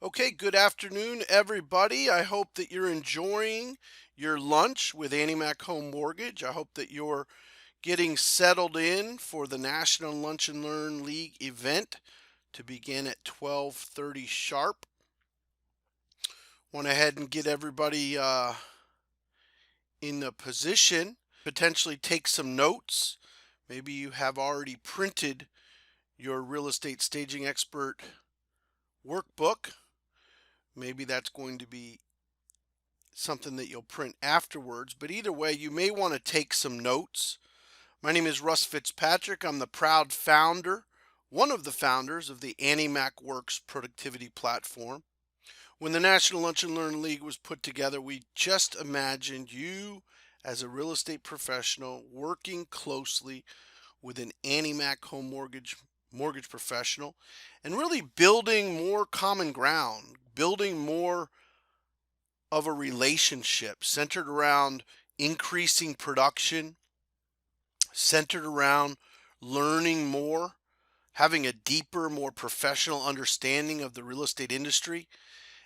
Okay, good afternoon, everybody. I hope that you're enjoying your lunch with AnnieMac Home Mortgage. I hope that you're getting settled in for the National Lunch and Learn League event to begin at 12:30 sharp. Went ahead and get everybody in a position, potentially take some notes. Maybe you have already printed your real estate staging expert workbook. Maybe that's going to be something that you'll print afterwards, but either way, you may want to take some notes. My name is Russ Fitzpatrick. I'm the proud founder, one of the founders of the AnnieMac Worx productivity platform. When the National Lunch and Learn League was put together, we just imagined you as a real estate professional working closely with an AnnieMac home mortgage professional and really building more common ground, building more of a relationship centered around increasing production, centered around learning more, having a deeper, more professional understanding of the real estate industry,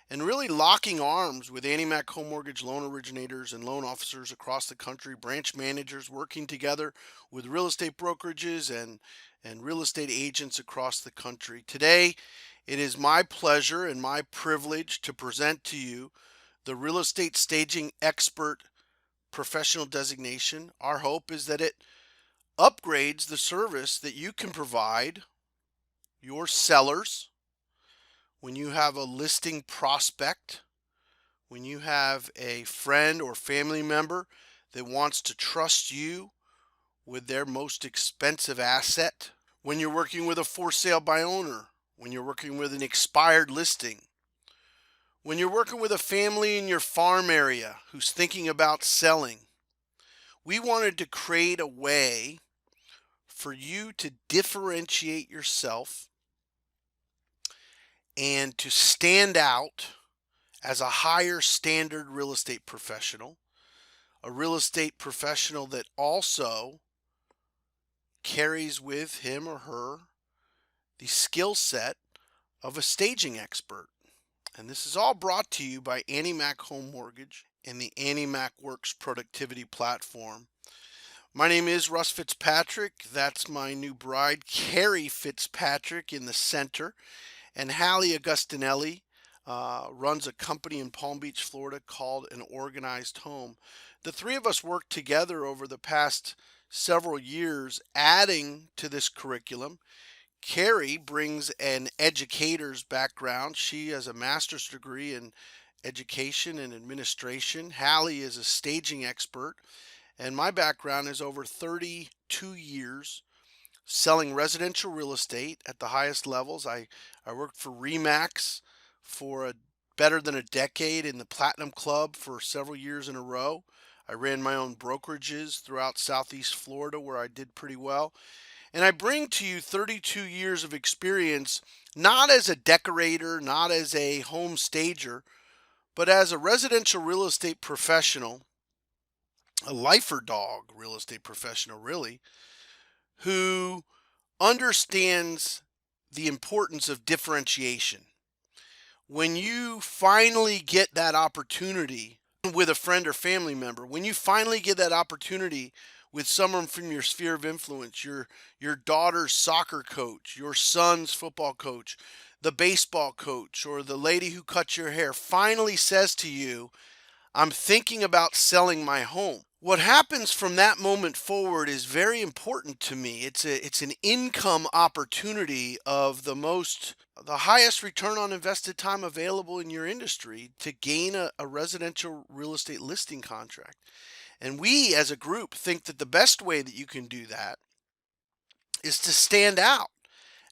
and really locking arms with AnnieMac home mortgage loan originators and loan officers across the country, branch managers working together with real estate brokerages and real estate agents across the country. Today, it is my pleasure and my privilege to present to you the real estate staging expert professional designation. Our hope is that it upgrades the service that you can provide your sellers when you have a listing prospect, when you have a friend or family member that wants to trust you with their most expensive asset, when you're working with a for sale by owner, when you're working with an expired listing, when you're working with a family in your farm area who's thinking about selling. We wanted to create a way for you to differentiate yourself and to stand out as a higher standard real estate professional, a real estate professional that also carries with him or her the skill set of a staging expert. And this is all brought to you by AnnieMac Home Mortgage and the AnnieMac Worx productivity platform. My name is Russ Fitzpatrick. That's my new bride, Carrie Fitzpatrick, in the center. And Hallie Augustinelli runs a company in Palm Beach, Florida called An Organized Home. The three of us worked together over the past several years adding to this curriculum. Carrie brings an educator's background. She has a master's degree in education and administration. Hallie is a staging expert. And my background is over 32 years selling residential real estate at the highest levels. I worked for REMAX for better than a decade, in the Platinum Club for several years in a row. I ran my own brokerages throughout Southeast Florida where I did pretty well. And I bring to you 32 years of experience, not as a decorator, not as a home stager, but as a residential real estate professional, a lifer dog real estate professional, really, who understands the importance of differentiation. When you finally get that opportunity with a friend or family member, when you finally get that opportunity with someone from your sphere of influence, your daughter's soccer coach, your son's football coach, the baseball coach, or the lady who cuts your hair finally says to you, I'm thinking about selling my home. What happens from that moment forward is very important to me. It's an income opportunity of the highest return on invested time available in your industry to gain a residential real estate listing contract. And we as a group think that the best way that you can do that is to stand out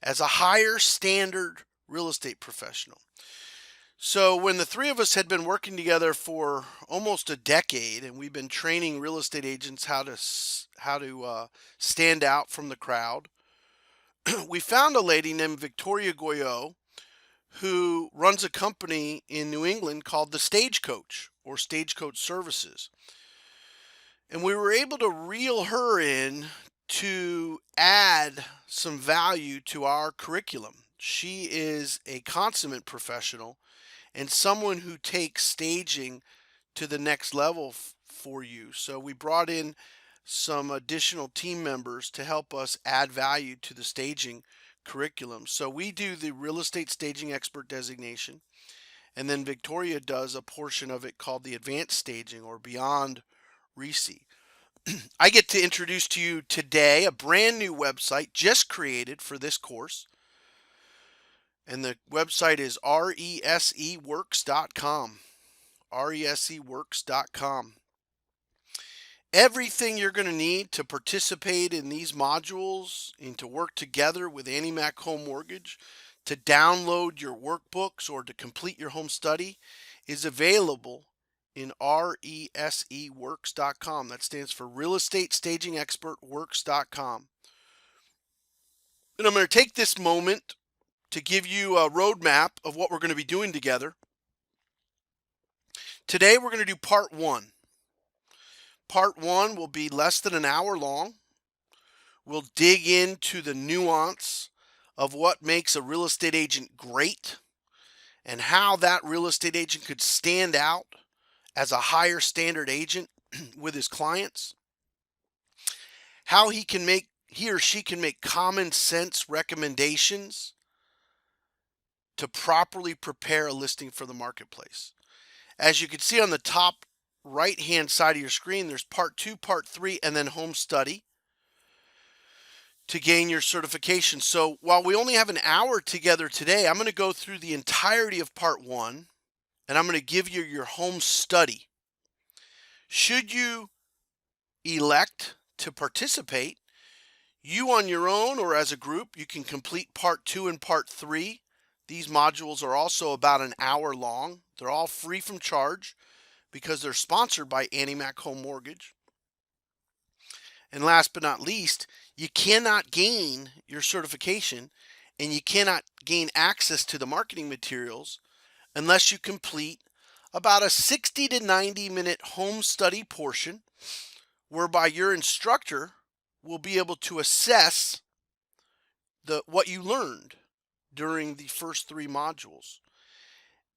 as a higher standard real estate professional. So when the three of us had been working together for almost a decade, and we've been training real estate agents how to stand out from the crowd, we found a lady named Victoria Goyot who runs a company in New England called the Stagecoach or Stagecoach Services, and we were able to reel her in to add some value to our curriculum. She is a consummate professional and someone who takes staging to the next level for you. So we brought in some additional team members to help us add value to the staging curriculum. So we do the real estate staging expert designation, and then Victoria does a portion of it called the advanced staging or beyond RECE. I get to introduce to you today a brand new website just created for this course. And the website is reseworks.com. reseworks.com. Everything you're going to need to participate in these modules and to work together with AnnieMac Home Mortgage, to download your workbooks or to complete your home study is available in reseworks.com. That stands for Real Estate Staging Expert Works.com. And I'm going to take this moment to give you a roadmap of what we're going to be doing together. Today we're going to do part one. Part one will be less than an hour long. We'll dig into the nuance of what makes a real estate agent great and how that real estate agent could stand out as a higher standard agent with his clients. How he or she can make common sense recommendations to properly prepare a listing for the marketplace. As you can see on the top right hand side of your screen, there's part 2, part 3, and then home study to gain your certification. So while we only have an hour together today, I'm going to go through the entirety of part 1, and I'm going to give you your home study. Should you elect to participate, you on your own or as a group, you can complete part 2 and part 3. These modules are also about an hour long. They're all free from charge because they're sponsored by AnnieMac Home Mortgage. And last but not least, you cannot gain your certification and you cannot gain access to the marketing materials unless you complete about a 60 to 90 minute home study portion whereby your instructor will be able to assess what you learned during the first 3 modules.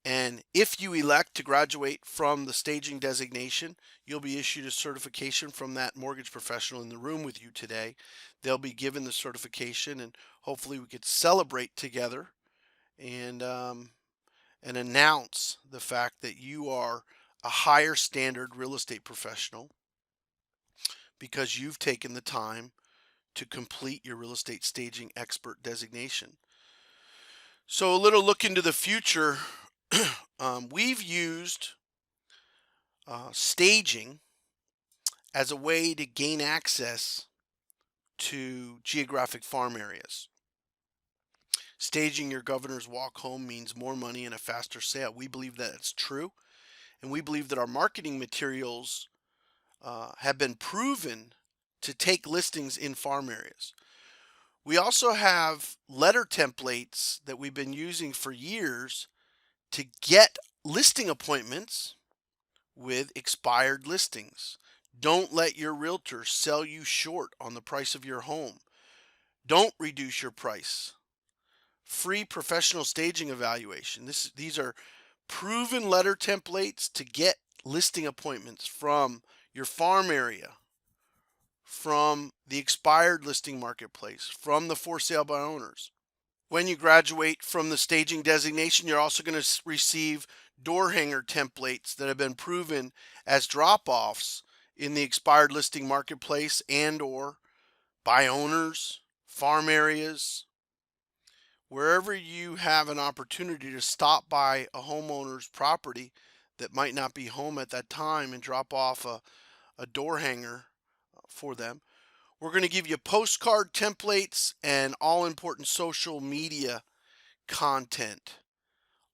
And if you elect to graduate from the staging designation, you'll be issued a certification from that mortgage professional in the room with you today. They'll be given the certification, and hopefully we could celebrate together and announce the fact that you are a higher standard real estate professional because you've taken the time to complete your real estate staging expert designation. So a little look into the future. We've used staging as a way to gain access to geographic farm areas. Staging your governor's walk home means more money and a faster sale. We believe that it's true, and we believe that our marketing materials have been proven to take listings in farm areas. We also have letter templates that we've been using for years to get listing appointments with expired listings. Don't let your realtor sell you short on the price of your home. Don't reduce your price. Free professional staging evaluation. These are proven letter templates to get listing appointments from your farm area, from the expired listing marketplace, from the for sale by owners. When you graduate from the staging designation, you're also going to receive door hanger templates that have been proven as drop-offs in the expired listing marketplace and or by owners, farm areas. Wherever you have an opportunity to stop by a homeowner's property that might not be home at that time and drop off a door hanger for them. We're going to give you postcard templates and all important social media content,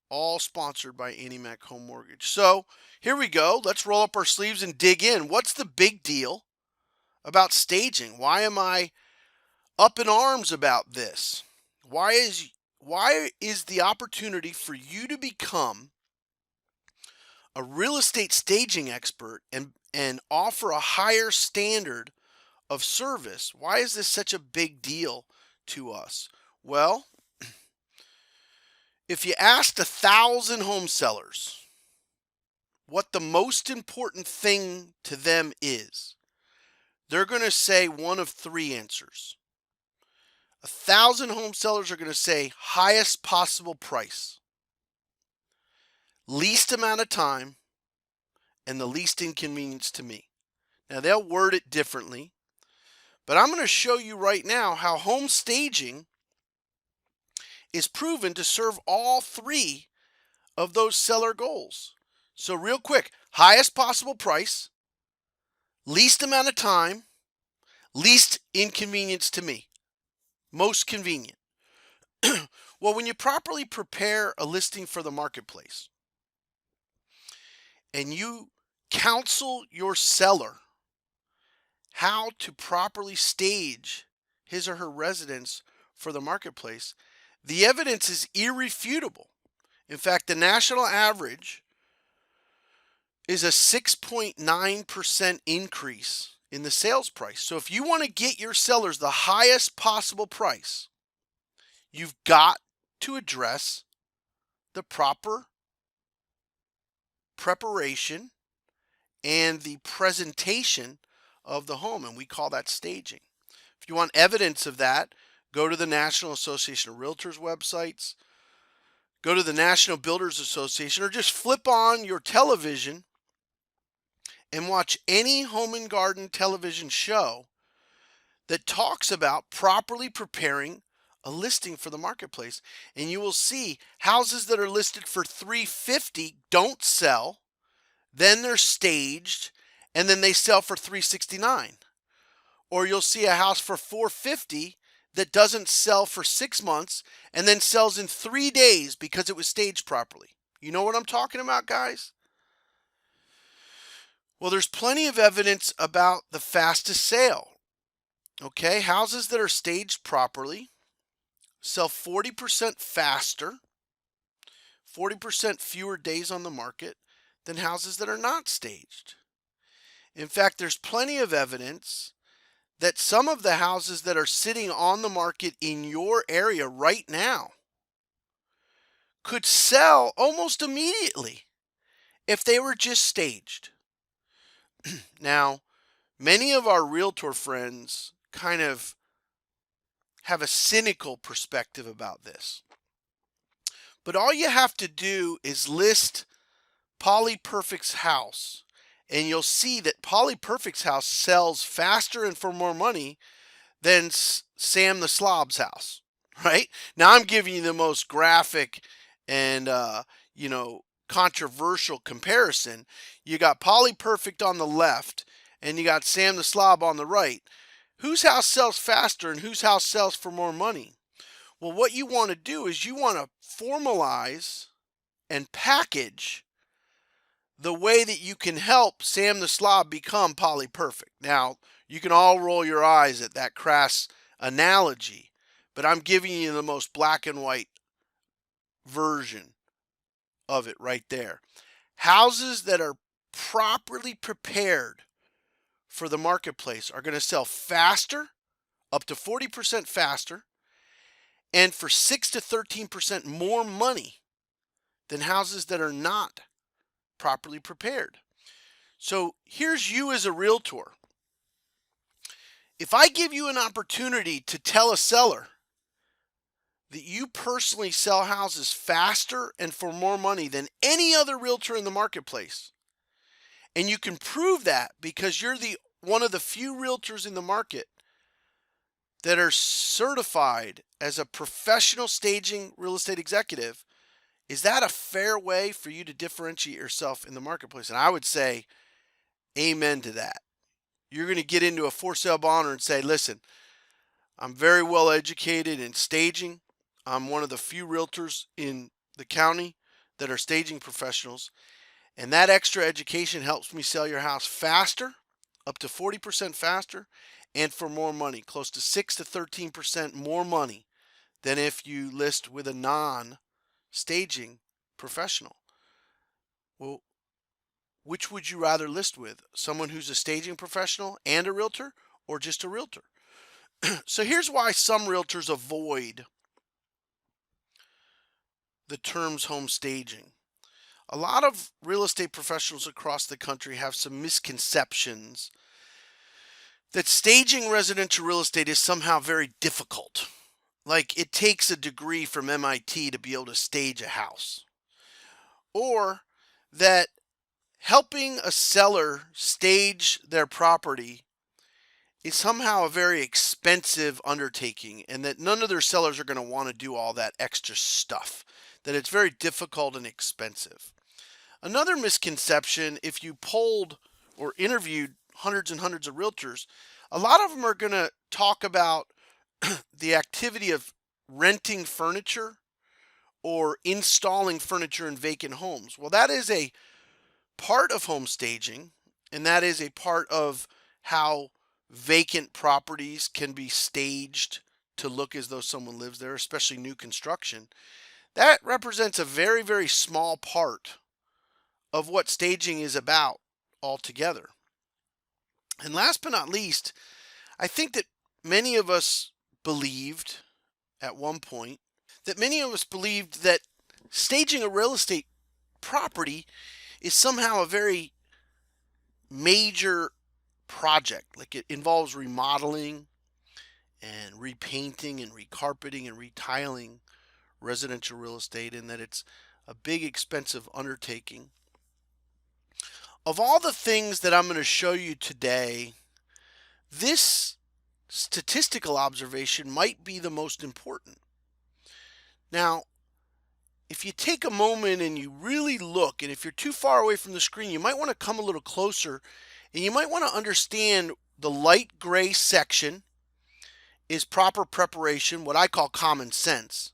all sponsored by AnnieMac Home Mortgage. So here we go. Let's roll up our sleeves and dig in. What's the big deal about staging? Why am I up in arms about this? Why is the opportunity for you to become a real estate staging expert and offer a higher standard of service, why is this such a big deal to us? Well, If you asked 1,000 home sellers what the most important thing to them is, they're going to say one of three answers. 1,000 home sellers are going to say highest possible price, least amount of time, and the least inconvenience to me. Now, they'll word it differently, but I'm going to show you right now how home staging is proven to serve all three of those seller goals. So real quick, highest possible price, least amount of time, least inconvenience to me, most convenient. Well, when you properly prepare a listing for the marketplace and you counsel your seller how to properly stage his or her residence for the marketplace, the evidence is irrefutable. In fact, the national average is a 6.9% increase in the sales price. So if you want to get your sellers the highest possible price, you've got to address the proper preparation and the presentation of the home, and we call that staging. If you want evidence of that, go to the National Association of Realtors websites, go to the National Builders Association, or just flip on your television and watch any home and garden television show that talks about properly preparing a listing for the marketplace. And you will see houses that are listed for $350 don't sell, then they're staged, and then they sell for $369. Or you'll see a house for $450 that doesn't sell for 6 months and then sells in 3 days because it was staged properly. You know what I'm talking about, guys? Well, there's plenty of evidence about the fastest sale. Okay, houses that are staged properly sell 40% faster, 40% fewer days on the market than houses that are not staged. In fact, there's plenty of evidence that some of the houses that are sitting on the market in your area right now could sell almost immediately if they were just staged. Now, many of our realtor friends kind of have a cynical perspective about this. But all you have to do is list Polly Perfect's house, and you'll see that Polly Perfect's house sells faster and for more money than Sam the Slob's house, right? Now I'm giving you the most graphic and controversial comparison. You got Polly Perfect on the left, and you got Sam the Slob on the right. Whose house sells faster and whose house sells for more money? Well, what you want to do is you want to formalize and package the way that you can help Sam the Slob become Polly Perfect. Now, you can all roll your eyes at that crass analogy, but I'm giving you the most black and white version of it right there. Houses that are properly prepared for the marketplace are going to sell faster, up to 40% faster, and for 6 to 13% more money than houses that are not properly prepared. So here's you as a realtor. If I give you an opportunity to tell a seller that you personally sell houses faster and for more money than any other realtor in the marketplace, and you can prove that because you're one of the few realtors in the market that are certified as a professional staging real estate executive, is that a fair way for you to differentiate yourself in the marketplace? And I would say amen to that. You're going to get into a for sale by owner and say, listen, I'm very well educated in staging. I'm one of the few realtors in the county that are staging professionals. And that extra education helps me sell your house faster, up to 40% faster, and for more money, close to 6 to 13% more money than if you list with a non-staging professional. Well, which would you rather list with? Someone who's a staging professional and a realtor, or just a realtor? So here's why some realtors avoid the terms home staging. A lot of real estate professionals across the country have some misconceptions that staging residential real estate is somehow very difficult. Like it takes a degree from MIT to be able to stage a house. Or that helping a seller stage their property is somehow a very expensive undertaking and that none of their sellers are going to want to do all that extra stuff, that it's very difficult and expensive. Another misconception, if you polled or interviewed hundreds and hundreds of realtors, a lot of them are going to talk about the activity of renting furniture or installing furniture in vacant homes. Well, that is a part of home staging, and that is a part of how vacant properties can be staged to look as though someone lives there, especially new construction. That represents a very, very small part of what staging is about altogether. And last but not least, I think that many of us believed at one point that staging a real estate property is somehow a very major project. Like it involves remodeling and repainting and recarpeting and retiling residential real estate, and that it's a big expensive undertaking. Of all the things that I'm going to show you today, this statistical observation might be the most important. Now, if you take a moment and you really look, and if you're too far away from the screen, you might want to come a little closer, and you might want to understand the light gray section is proper preparation, what I call common sense.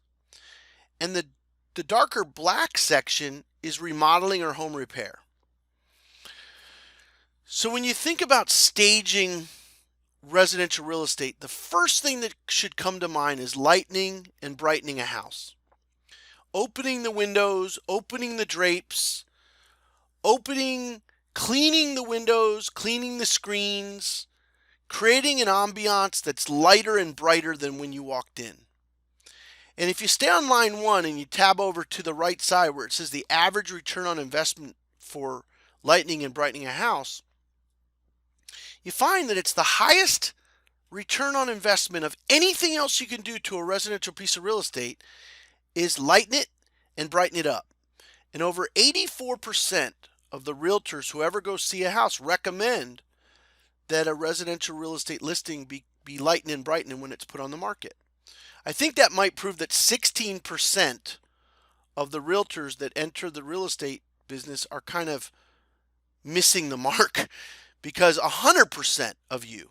And the darker black section is remodeling or home repair. So when you think about staging residential real estate, the first thing that should come to mind is lightening and brightening a house. Opening the windows, opening the drapes, cleaning the windows, cleaning the screens, creating an ambiance that's lighter and brighter than when you walked in. And if you stay on line 1 and you tab over to the right side where it says the average return on investment for lightening and brightening a house, you find that it's the highest return on investment of anything else you can do to a residential piece of real estate is lighten it and brighten it up. And over 84% of the realtors who ever go see a house recommend that a residential real estate listing be lightened and brightened when it's put on the market. I think that might prove that 16% of the realtors that enter the real estate business are kind of missing the mark, because 100% of you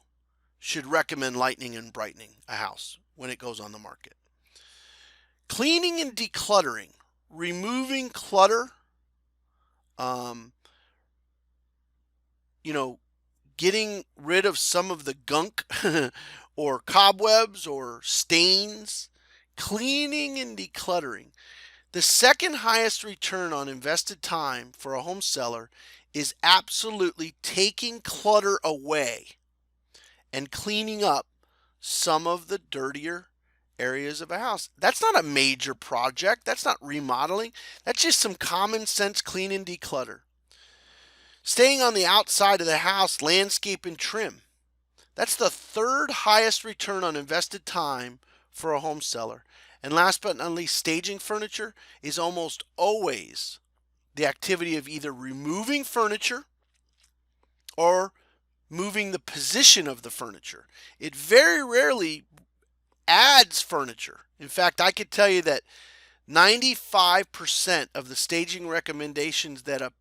should recommend lightening and brightening a house when it goes on the market. Cleaning and decluttering, removing clutter, getting rid of some of the gunk or cobwebs or stains, cleaning and decluttering. The second highest return on invested time for a home seller is absolutely taking clutter away and cleaning up some of the dirtier areas of a house. That's not a major project. That's not remodeling. That's just some common sense clean and declutter. Staying on the outside of the house, landscape and trim. That's the third highest return on invested time for a home seller. And last but not least, staging furniture is almost always the activity of either removing furniture or moving the position of the furniture. It very rarely adds furniture. In fact, I could tell you that 95% of the staging recommendations that an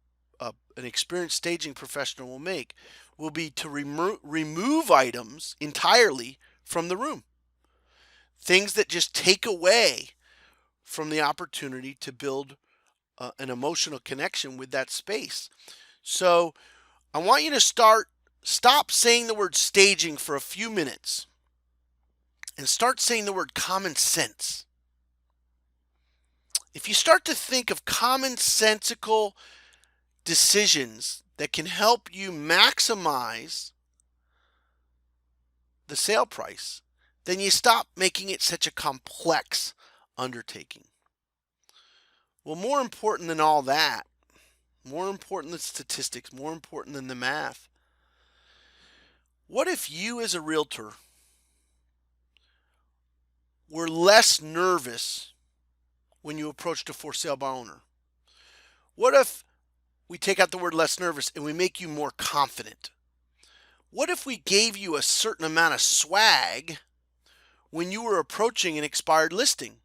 experienced staging professional will make will be to remove items entirely from the room. Things that just take away from the opportunity to build an emotional connection with that space. So I want you to stop saying the word staging for a few minutes and start saying the word common sense. If you start to think of commonsensical decisions that can help you maximize the sale price, then you stop making it such a complex undertaking. Well, more important than all that, more important than statistics, more important than the math, what if you as a realtor were less nervous when you approached a for sale by owner? What if we take out the word less nervous and we make you more confident? What if we gave you a certain amount of swag when you were approaching an expired listing?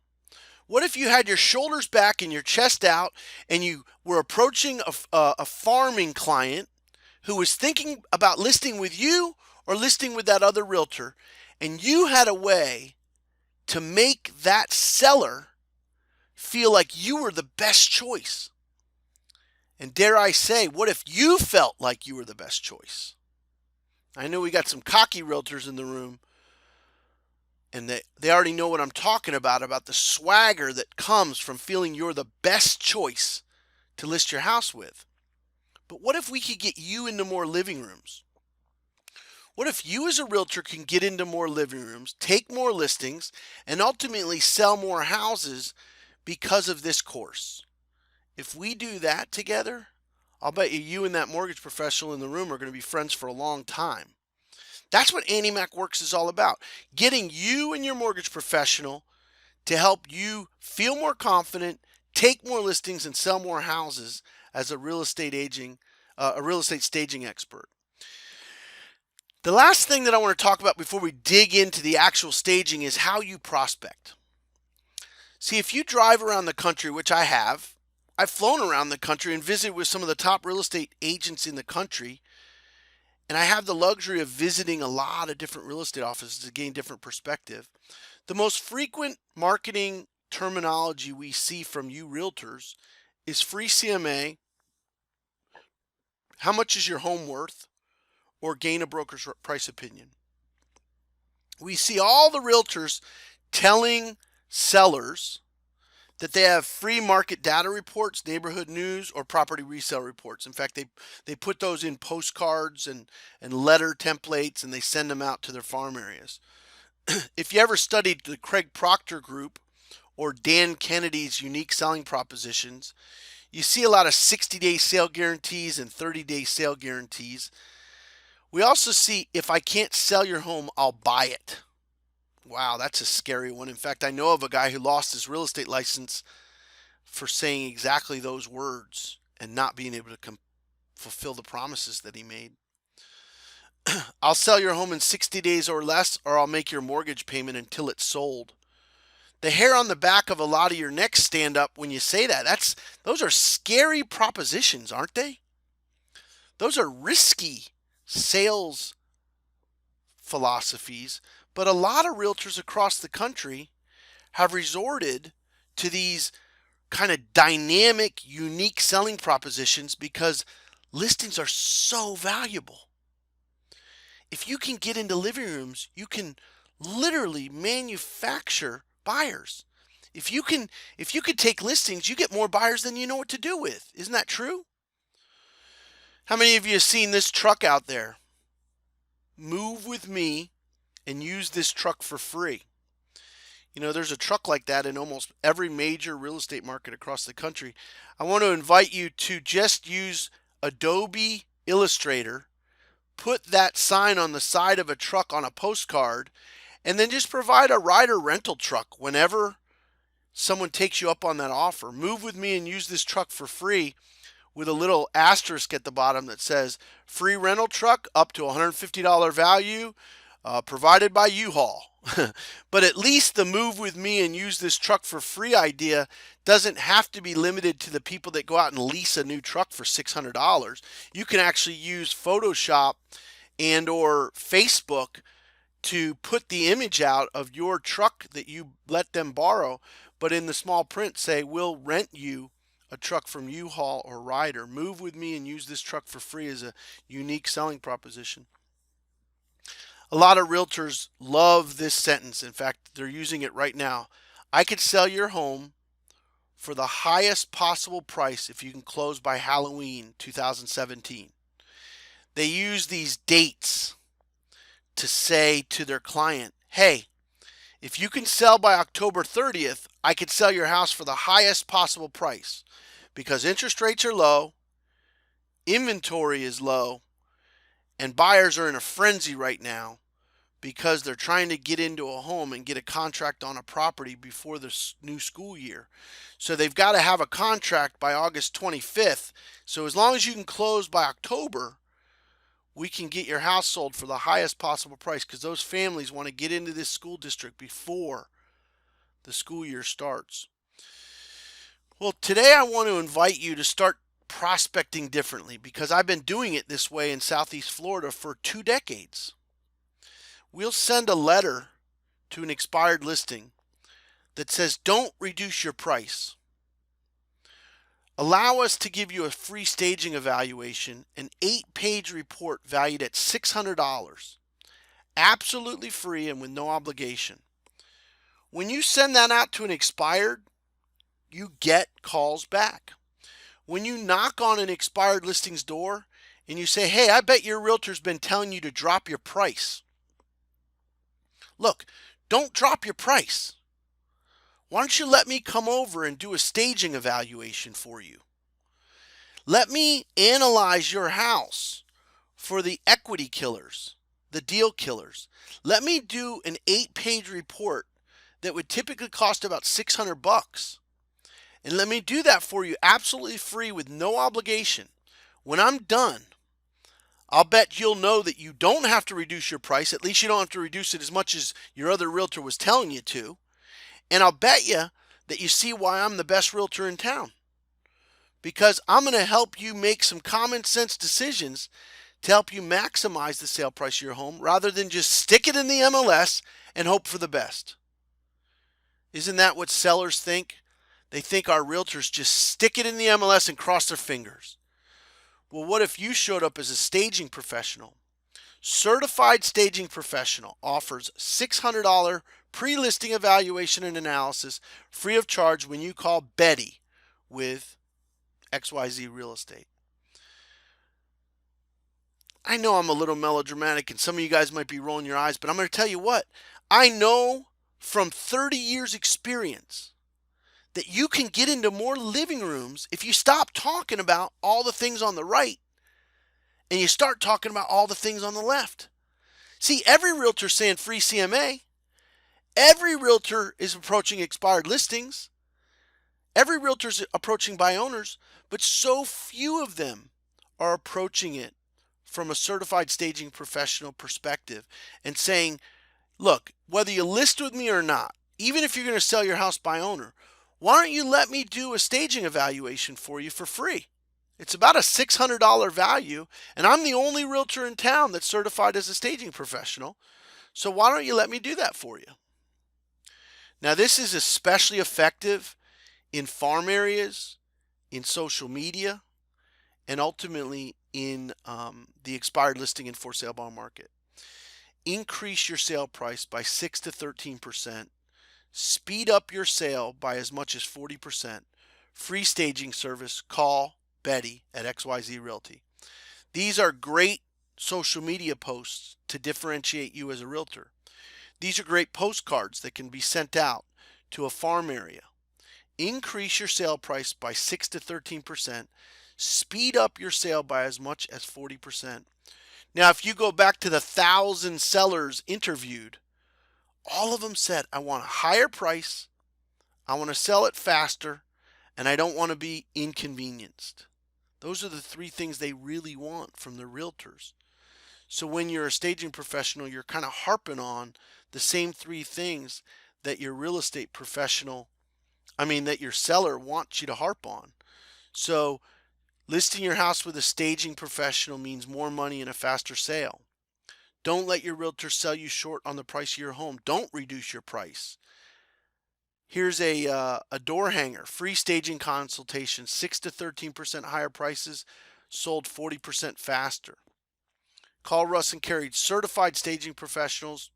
What if you had your shoulders back and your chest out and you were approaching a farming client who was thinking about listing with you or listing with that other realtor, and you had a way to make that seller feel like you were the best choice? And dare I say, what if you felt like you were the best choice? I know we got some cocky realtors in the room, and they already know what I'm talking about the swagger that comes from feeling you're the best choice to list your house with. But what if we could get you into more living rooms? What if you as a realtor can get into more living rooms, take more listings, and ultimately sell more houses because of this course? If we do that together, I'll bet you and that mortgage professional in the room are going to be friends for a long time. That's what AnnieMac Worx is all about. Getting you and your mortgage professional to help you feel more confident, take more listings, and sell more houses as a real estate staging expert. The last thing that I want to talk about before we dig into the actual staging is how you prospect. See, if you drive around the country, which I have, I've flown around the country and visited with some of the top real estate agents in the country. And I have the luxury of visiting a lot of different real estate offices to gain different perspective. The most frequent marketing terminology we see from you realtors is free CMA, how much is your home worth, or gain a broker's price opinion. We see all the realtors telling sellers that they have free market data reports, neighborhood news, or property resale reports. In fact, they put those in postcards and letter templates, and they send them out to their farm areas. If you ever studied the Craig Proctor Group or Dan Kennedy's unique selling propositions, you see a lot of 60-day sale guarantees and 30-day sale guarantees. We also see, if I can't sell your home, I'll buy it. Wow, that's a scary one. In fact, I know of a guy who lost his real estate license for saying exactly those words and not being able to fulfill the promises that he made. I'll sell your home in 60 days or less, or I'll make your mortgage payment until it's sold. The hair on the back of a lot of your neck stand up when you say that. Those are scary propositions, aren't they? Those are risky sales philosophies, but a lot of realtors across the country have resorted to these kind of dynamic, unique selling propositions because listings are so valuable. If you can get into living rooms, you can literally manufacture buyers. If you could take listings, you get more buyers than you know what to do with. Isn't that true? How many of you have seen this truck out there? Move with me and use this truck for free. You know, there's a truck like that in almost every major real estate market across the country. I want to invite you to just use Adobe Illustrator, put that sign on the side of a truck on a postcard, and then just provide a rider rental truck whenever someone takes you up on that offer. Move with me and use this truck for free, with a little asterisk at the bottom that says free rental truck up to $150 value, provided by U-Haul. But at least the move with me and use this truck for free idea doesn't have to be limited to the people that go out and lease a new truck for $600. You can actually use Photoshop and or Facebook to put the image out of your truck that you let them borrow, but in the small print say, we'll rent you a truck from U-Haul or Ryder. Move with me and use this truck for free as a unique selling proposition. A lot of realtors love this sentence. In fact, they're using it right now. I could sell your home for the highest possible price if you can close by Halloween 2017. They use these dates to say to their client, hey, if you can sell by October 30th, I could sell your house for the highest possible price because interest rates are low, inventory is low, and buyers are in a frenzy right now because they're trying to get into a home and get a contract on a property before the new school year. So they've got to have a contract by August 25th. So as long as you can close by October, we can get your house sold for the highest possible price because those families want to get into this school district before the school year starts. Well, today I want to invite you to start prospecting differently because I've been doing it this way in Southeast Florida for 2 decades. We'll send a letter to an expired listing that says, don't reduce your price. Allow us to give you a free staging evaluation, an 8-page report valued at $600, absolutely free and with no obligation. When you send that out to an expired, you get calls back. When you knock on an expired listing's door and you say, hey, I bet your realtor's been telling you to drop your price. Look, don't drop your price. Why don't you let me come over and do a staging evaluation for you? Let me analyze your house for the equity killers, the deal killers. Let me do an 8-page report that would typically cost about $600. And let me do that for you absolutely free with no obligation. When I'm done, I'll bet you'll know that you don't have to reduce your price. At least you don't have to reduce it as much as your other realtor was telling you to. And I'll bet you that you see why I'm the best realtor in town. Because I'm going to help you make some common sense decisions to help you maximize the sale price of your home rather than just stick it in the MLS and hope for the best. Isn't that what sellers think? They think our realtors just stick it in the MLS and cross their fingers. Well, what if you showed up as a staging professional? Certified Staging Professional offers $600 pre-listing evaluation and analysis free of charge when you call Betty with XYZ Real Estate. I know I'm a little melodramatic and some of you guys might be rolling your eyes, but I'm going to tell you what. I know from 30 years experience that you can get into more living rooms if you stop talking about all the things on the right and you start talking about all the things on the left. See, every realtor is saying free CMA. Every realtor is approaching expired listings. Every realtor is approaching buy owners, but so few of them are approaching it from a certified staging professional perspective and saying, look, whether you list with me or not, even if you're going to sell your house by owner, why don't you let me do a staging evaluation for you for free? It's about a $600 value, and I'm the only realtor in town that's certified as a staging professional. So why don't you let me do that for you? Now, this is especially effective in farm areas, in social media, and ultimately in the expired listing and for sale bond market. Increase your sale price by 6 to 13%. Speed up your sale by as much as 40%. Free staging service. Call Betty at XYZ Realty. These are great social media posts to differentiate you as a realtor. These are great postcards that can be sent out to a farm area. Increase your sale price by 6 to 13%. Speed up your sale by as much as 40%. Now, if you go back to the 1,000 sellers interviewed, all of them said, I want a higher price, I want to sell it faster, and I don't want to be inconvenienced. Those are the 3 things they really want from their realtors. So when you're a staging professional, you're kind of harping on the same 3 things that your real estate professional, that your seller wants you to harp on. So listing your house with a staging professional means more money and a faster sale. Don't let your realtor sell you short on the price of your home. Don't reduce your price. Here's a door hanger, free staging consultation, 6 to 13% higher prices, sold 40% faster. Call Russ and Carrie, certified staging professionals,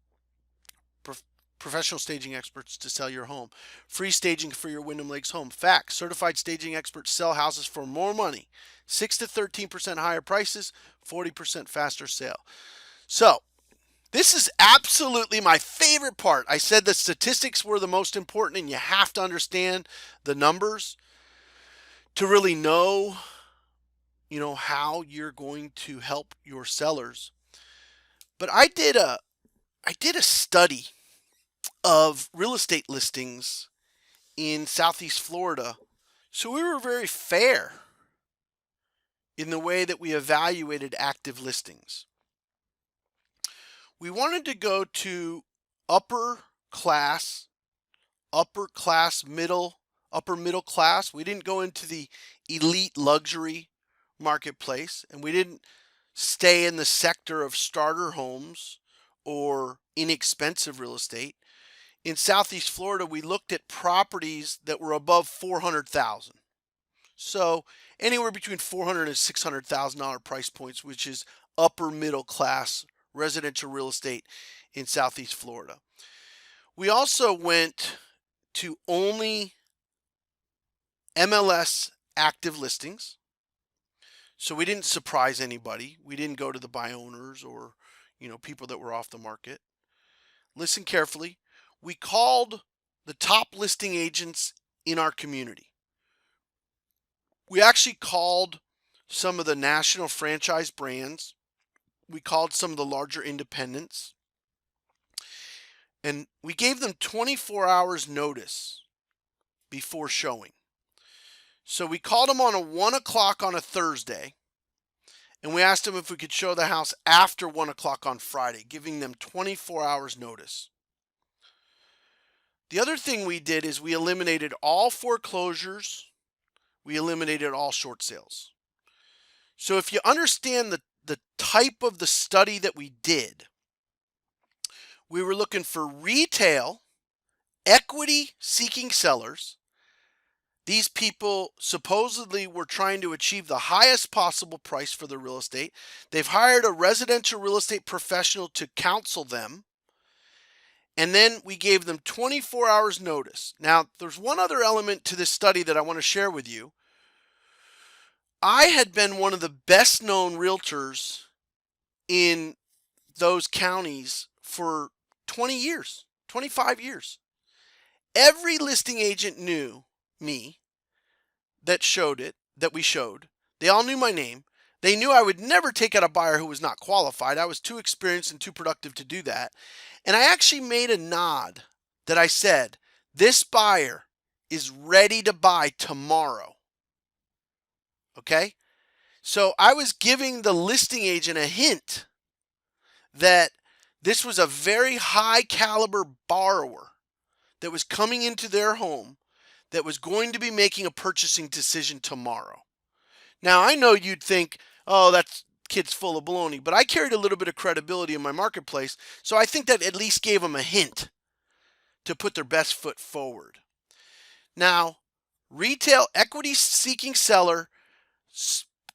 professional staging experts to sell your home. Free staging for your Wyndham Lakes home. Facts, certified staging experts sell houses for more money, 6 to 13% higher prices, 40% faster sale. So This is absolutely my favorite part. I said the statistics were the most important, and you have to understand the numbers to really know, how you're going to help your sellers. But I did a study of real estate listings in Southeast Florida. So we were very fair in the way that we evaluated active listings. We wanted to go to upper class, upper middle class. We didn't go into the elite luxury marketplace, and we didn't stay in the sector of starter homes or inexpensive real estate. In Southeast Florida, we looked at properties that were above 400,000. So anywhere between $400,000 and $600,000 price points, which is upper middle class residential real estate in Southeast Florida. We also went to only MLS active listings. So we didn't surprise anybody. We didn't go to the buy owners or, people that were off the market. Listen carefully. We called the top listing agents in our community. We actually called some of the national franchise brands. We called some of the larger independents. And we gave them 24 hours notice before showing. So we called them on a 1 o'clock on a Thursday, and we asked them if we could show the house after 1 o'clock on Friday, giving them 24 hours notice. The other thing we did is we eliminated all foreclosures. We eliminated all short sales. So if you understand the type of the study that we did, we were looking for retail, equity-seeking sellers. These people supposedly were trying to achieve the highest possible price for their real estate. They've hired a residential real estate professional to counsel them. And then we gave them 24 hours notice. Now, there's one other element to this study that I want to share with you. I had been one of the best known realtors in those counties for 20 years, 25 years. Every listing agent knew me that we showed. They all knew my name. They knew I would never take out a buyer who was not qualified. I was too experienced and too productive to do that. And I actually made a nod that I said, this buyer is ready to buy tomorrow. Okay? So I was giving the listing agent a hint that this was a very high caliber borrower that was coming into their home that was going to be making a purchasing decision tomorrow. Now, I know you'd think, oh, that kid's full of baloney, but I carried a little bit of credibility in my marketplace, so I think that at least gave them a hint to put their best foot forward. Now, retail equity-seeking seller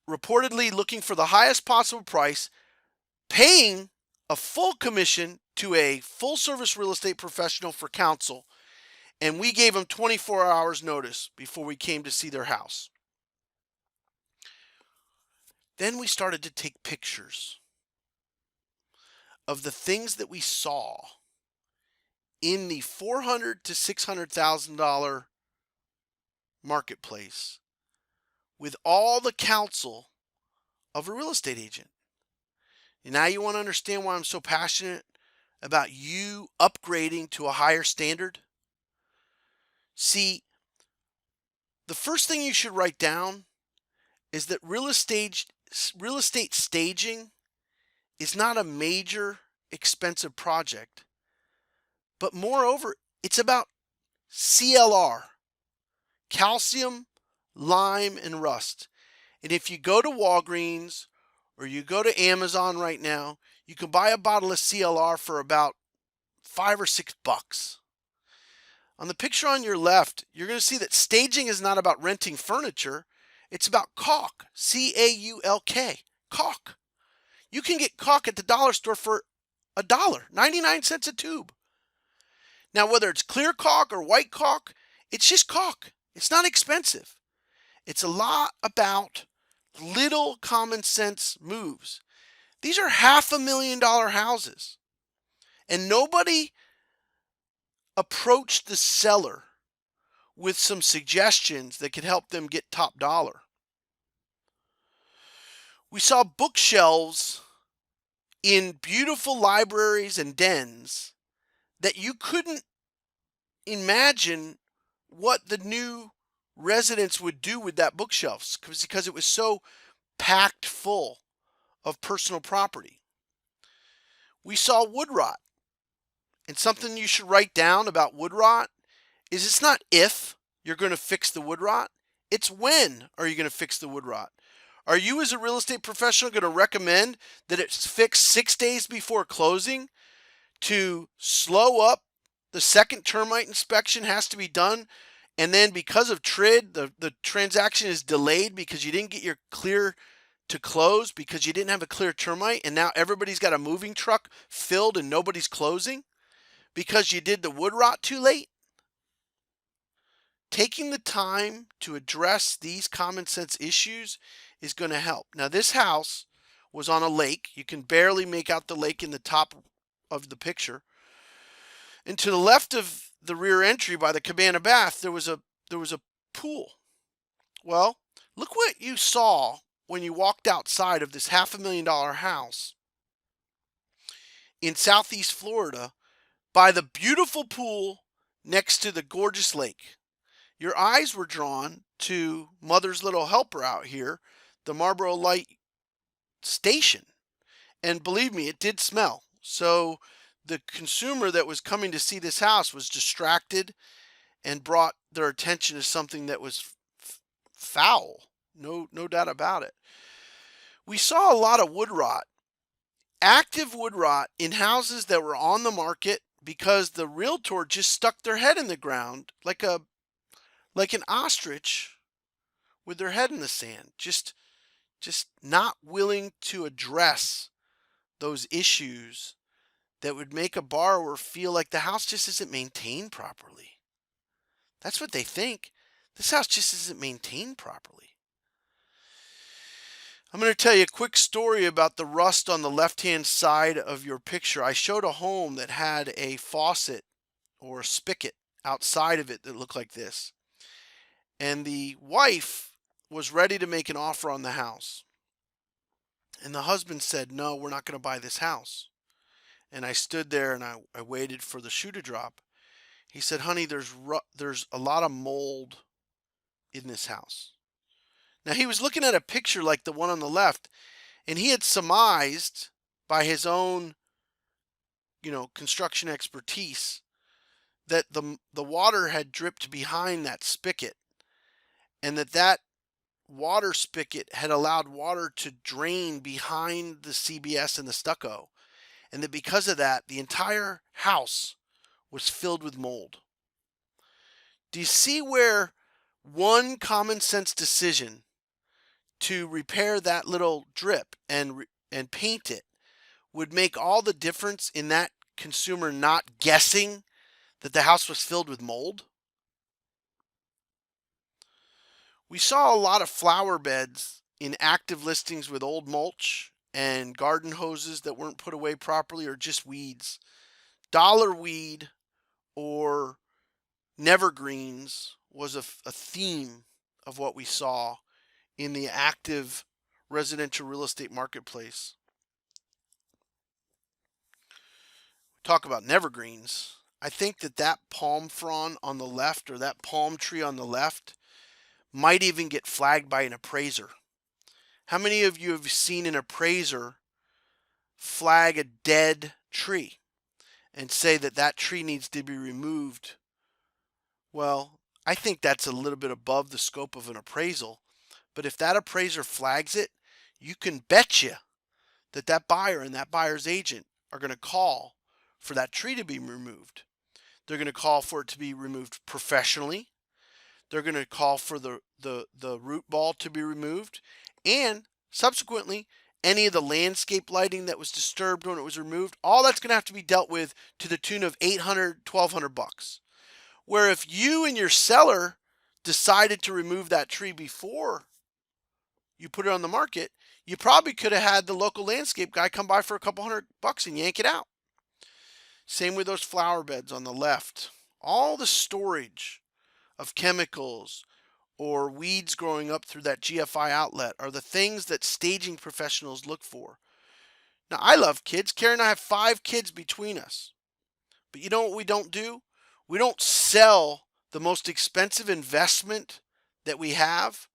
reportedly looking for the highest possible price, paying a full commission to a full-service real estate professional for counsel, and we gave them 24 hours notice before we came to see their house. Then we started to take pictures of the things that we saw in the $400,000 to $600,000 marketplace with all the counsel of a real estate agent. And now you want to understand why I'm so passionate about you upgrading to a higher standard? See, the first thing you should write down is that real estate staging is not a major expensive project, but moreover, it's about CLR, calcium, lime, and rust. And if you go to Walgreens or you go to Amazon right now, you can buy a bottle of CLR for about $5 or $6. On the picture on your left, you're going to see that staging is not about renting furniture. It's about caulk, C-A-U-L-K, caulk. You can get caulk at the dollar store for $1, 99 cents a tube. Now, whether it's clear caulk or white caulk, it's just caulk. It's not expensive. It's a lot about little common sense moves. These are $500,000 houses. And nobody approached the seller with some suggestions that could help them get top dollar. We saw bookshelves in beautiful libraries and dens that you couldn't imagine what the new residents would do with that bookshelves because it was so packed full of personal property. We saw wood rot. And something you should write down about wood rot is it's not if you're going to fix the wood rot, it's when are you going to fix the wood rot. Are you as a real estate professional going to recommend that it's fixed 6 days before closing to slow up the second termite inspection has to be done, and then because of TRID, the transaction is delayed because you didn't get your clear to close because you didn't have a clear termite, and now everybody's got a moving truck filled and nobody's closing because you did the wood rot too late? Taking the time to address these common sense issues is going to help. Now, this house was on a lake. You can barely make out the lake in the top of the picture. And to the left of the rear entry by the cabana bath, there was a pool. Well, look what you saw when you walked outside of this $500,000 house in Southeast Florida by the beautiful pool next to the gorgeous lake. Your eyes were drawn to Mother's Little Helper out here, the Marlboro Light station. And believe me, it did smell. So the consumer that was coming to see this house was distracted and brought their attention to something that was foul. No doubt about it. We saw a lot of wood rot, active wood rot in houses that were on the market because the realtor just stuck their head in the ground like an ostrich with their head in the sand, just not willing to address those issues that would make a borrower feel like the house just isn't maintained properly. That's what they think. This house just isn't maintained properly. I'm going to tell you a quick story about the rust on the left-hand side of your picture. I showed a home that had a faucet or a spigot outside of it that looked like this. And the wife was ready to make an offer on the house. And the husband said, no, we're not going to buy this house. And I stood there and I waited for the shoe to drop. He said, honey, there's a lot of mold in this house. Now, he was looking at a picture like the one on the left, and he had surmised by his own, construction expertise that the water had dripped behind that spigot, and that water spigot had allowed water to drain behind the CBS and the stucco, and that because of that, the entire house was filled with mold. Do you see where one common sense decision to repair that little drip and paint it would make all the difference in that consumer not guessing that the house was filled with mold? We saw a lot of flower beds in active listings with old mulch and garden hoses that weren't put away properly or just weeds. Dollar weed or nevergreens was a theme of what we saw in the active residential real estate marketplace. Talk about nevergreens. I think that palm frond on the left or that palm tree on the left might even get flagged by an appraiser. How many of you have seen an appraiser flag a dead tree and say that tree needs to be removed? Well, I think that's a little bit above the scope of an appraisal. But if that appraiser flags it, you can bet you that buyer and that buyer's agent are going to call for that tree to be removed. They're going to call for it to be removed professionally. They're going to call for the root ball to be removed. And subsequently, any of the landscape lighting that was disturbed when it was removed, all that's going to have to be dealt with to the tune of $800, $1,200. Where if you and your seller decided to remove that tree before you put it on the market, you probably could have had the local landscape guy come by for a couple $100 and yank it out. Same with those flower beds on the left. All the storage of chemicals or weeds growing up through that GFI outlet are the things that staging professionals look for. Now, I love kids. Carrie and I have 5 kids between us. But you know what we don't do? We don't sell the most expensive investment that we have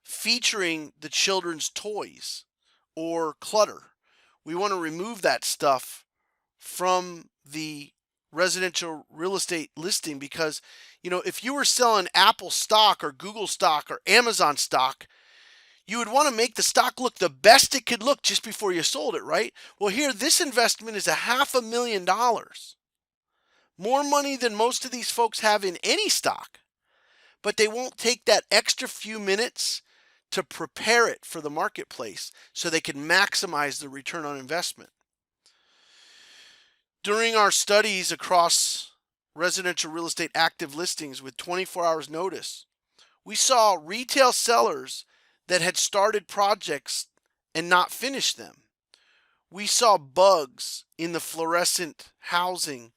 featuring the children's toys or clutter. We want to remove that stuff from the residential real estate listing because, if you were selling Apple stock or Google stock or Amazon stock, you would want to make the stock look the best it could look just before you sold it, right? Well, here, this investment is $500,000. More money than most of these folks have in any stock. But they won't take that extra few minutes to prepare it for the marketplace so they can maximize the return on investment. During our studies across residential real estate active listings with 24 hours notice, we saw retail sellers that had started projects and not finished them. We saw bugs in the fluorescent housing,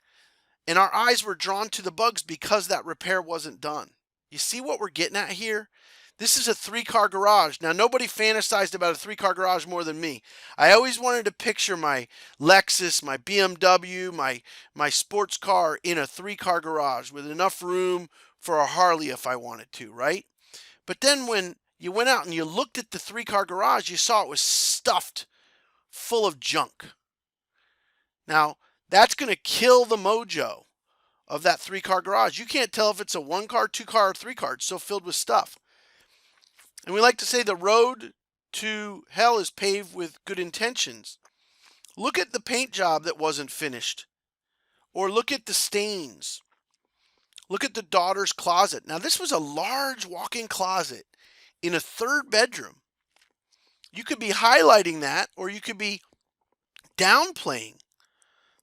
and our eyes were drawn to the bugs because that repair wasn't done. You see what we're getting at here? This is a 3-car garage. Now, nobody fantasized about a 3-car garage more than me. I always wanted to picture my Lexus, my BMW, my sports car in a 3-car garage with enough room for a Harley if I wanted to, right? But then when you went out and you looked at the 3-car garage, you saw it was stuffed full of junk. Now, that's going to kill the mojo of that 3-car garage. You can't tell if it's a 1-car, 2-car, or 3-car. It's so filled with stuff. And we like to say the road to hell is paved with good intentions. Look at the paint job that wasn't finished. Or look at the stains. Look at the daughter's closet. Now, this was a large walk-in closet in a 3rd bedroom. You could be highlighting that, or you could be downplaying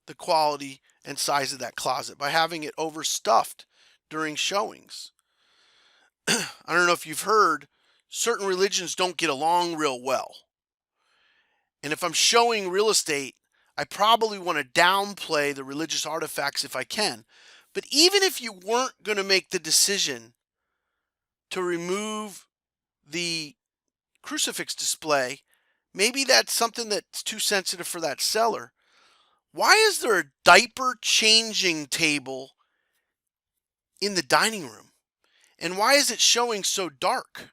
the quality and size of that closet by having it overstuffed during showings. I don't know if you've heard, certain religions don't get along real well. And if I'm showing real estate, I probably want to downplay the religious artifacts if I can. But even if you weren't going to make the decision to remove the crucifix display, maybe that's something that's too sensitive for that seller. Why is there a diaper changing table in the dining room? And why is it showing so dark?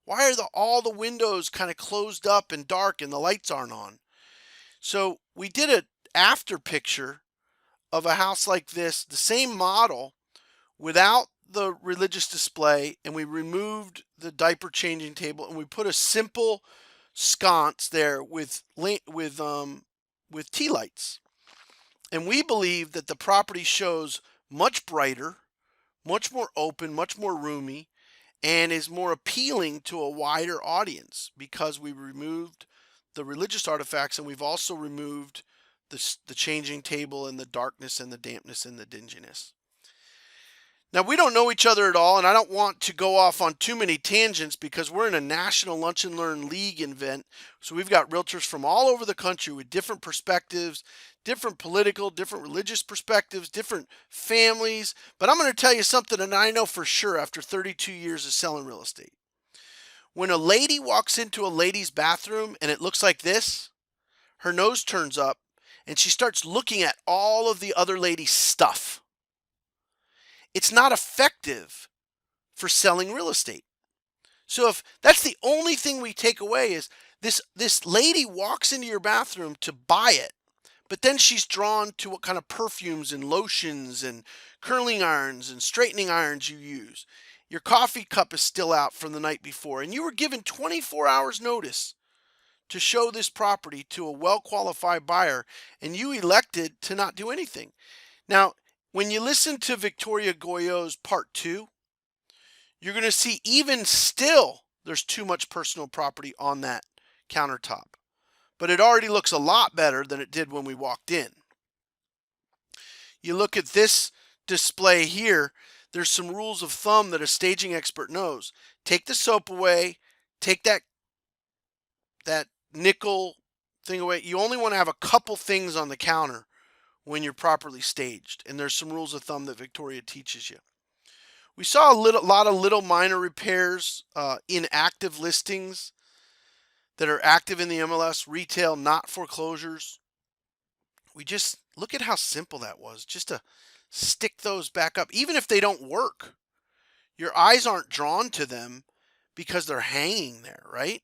Why are all the windows kind of closed up and dark and the lights aren't on? So we did an after picture of a house like this, the same model, without the religious display, and we removed the diaper changing table and we put a simple sconce there with tea lights. And we believe that the property shows much brighter, much more open, much more roomy, and is more appealing to a wider audience because we removed the religious artifacts and we've also removed the changing table and the darkness and the dampness and the dinginess. Now, we don't know each other at all, and I don't want to go off on too many tangents because we're in a National Lunch and Learn League event. So we've got realtors from all over the country with different perspectives, different political, different religious perspectives, different families. But I'm going to tell you something that I know for sure after 32 years of selling real estate. When a lady walks into a lady's bathroom and it looks like this, her nose turns up and she starts looking at all of the other ladies' stuff. It's not effective for selling real estate. So if that's the only thing we take away is this lady walks into your bathroom to buy it, but then she's drawn to what kind of perfumes and lotions and curling irons and straightening irons you use. Your coffee cup is still out from the night before, and you were given 24 hours notice to show this property to a well-qualified buyer, and you elected to not do anything. Now, when you listen to Victoria Goyo's part 2, you're going to see even still there's too much personal property on that countertop. But it already looks a lot better than it did when we walked in. You look at this display here, there's some rules of thumb that a staging expert knows. Take the soap away, take that nickel thing away. You only want to have a couple things on the counter when you're properly staged. And there's some rules of thumb that Victoria teaches you. We saw a lot of little minor repairs in active listings that are active in the MLS, retail, not foreclosures. We just look at how simple that was, just to stick those back up. Even if they don't work, your eyes aren't drawn to them because they're hanging there, right?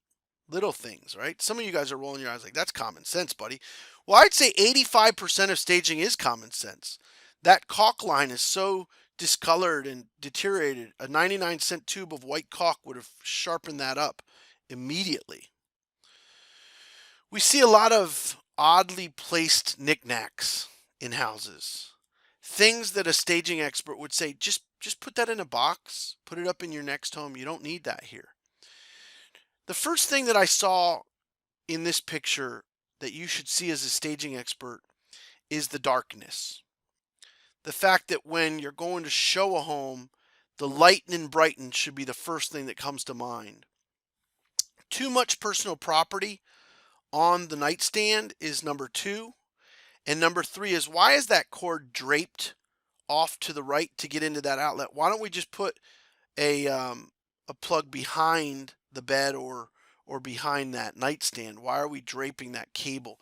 Little things, right? Some of you guys are rolling your eyes like, that's common sense, buddy. Well, I'd say 85% of staging is common sense. That caulk line is so discolored and deteriorated. A 99-cent tube of white caulk would have sharpened that up immediately. We see a lot of oddly placed knickknacks in houses. Things that a staging expert would say, just put that in a box, put it up in your next home. You don't need that here. The first thing that I saw in this picture that you should see as a staging expert is the darkness. The fact that when you're going to show a home, the lighten and brighten should be the first thing that comes to mind. Too much personal property on the nightstand is number 2. And number 3 is, why is that cord draped off to the right to get into that outlet? Why don't we just put a plug behind the bed or behind that nightstand? Why are we draping that cable?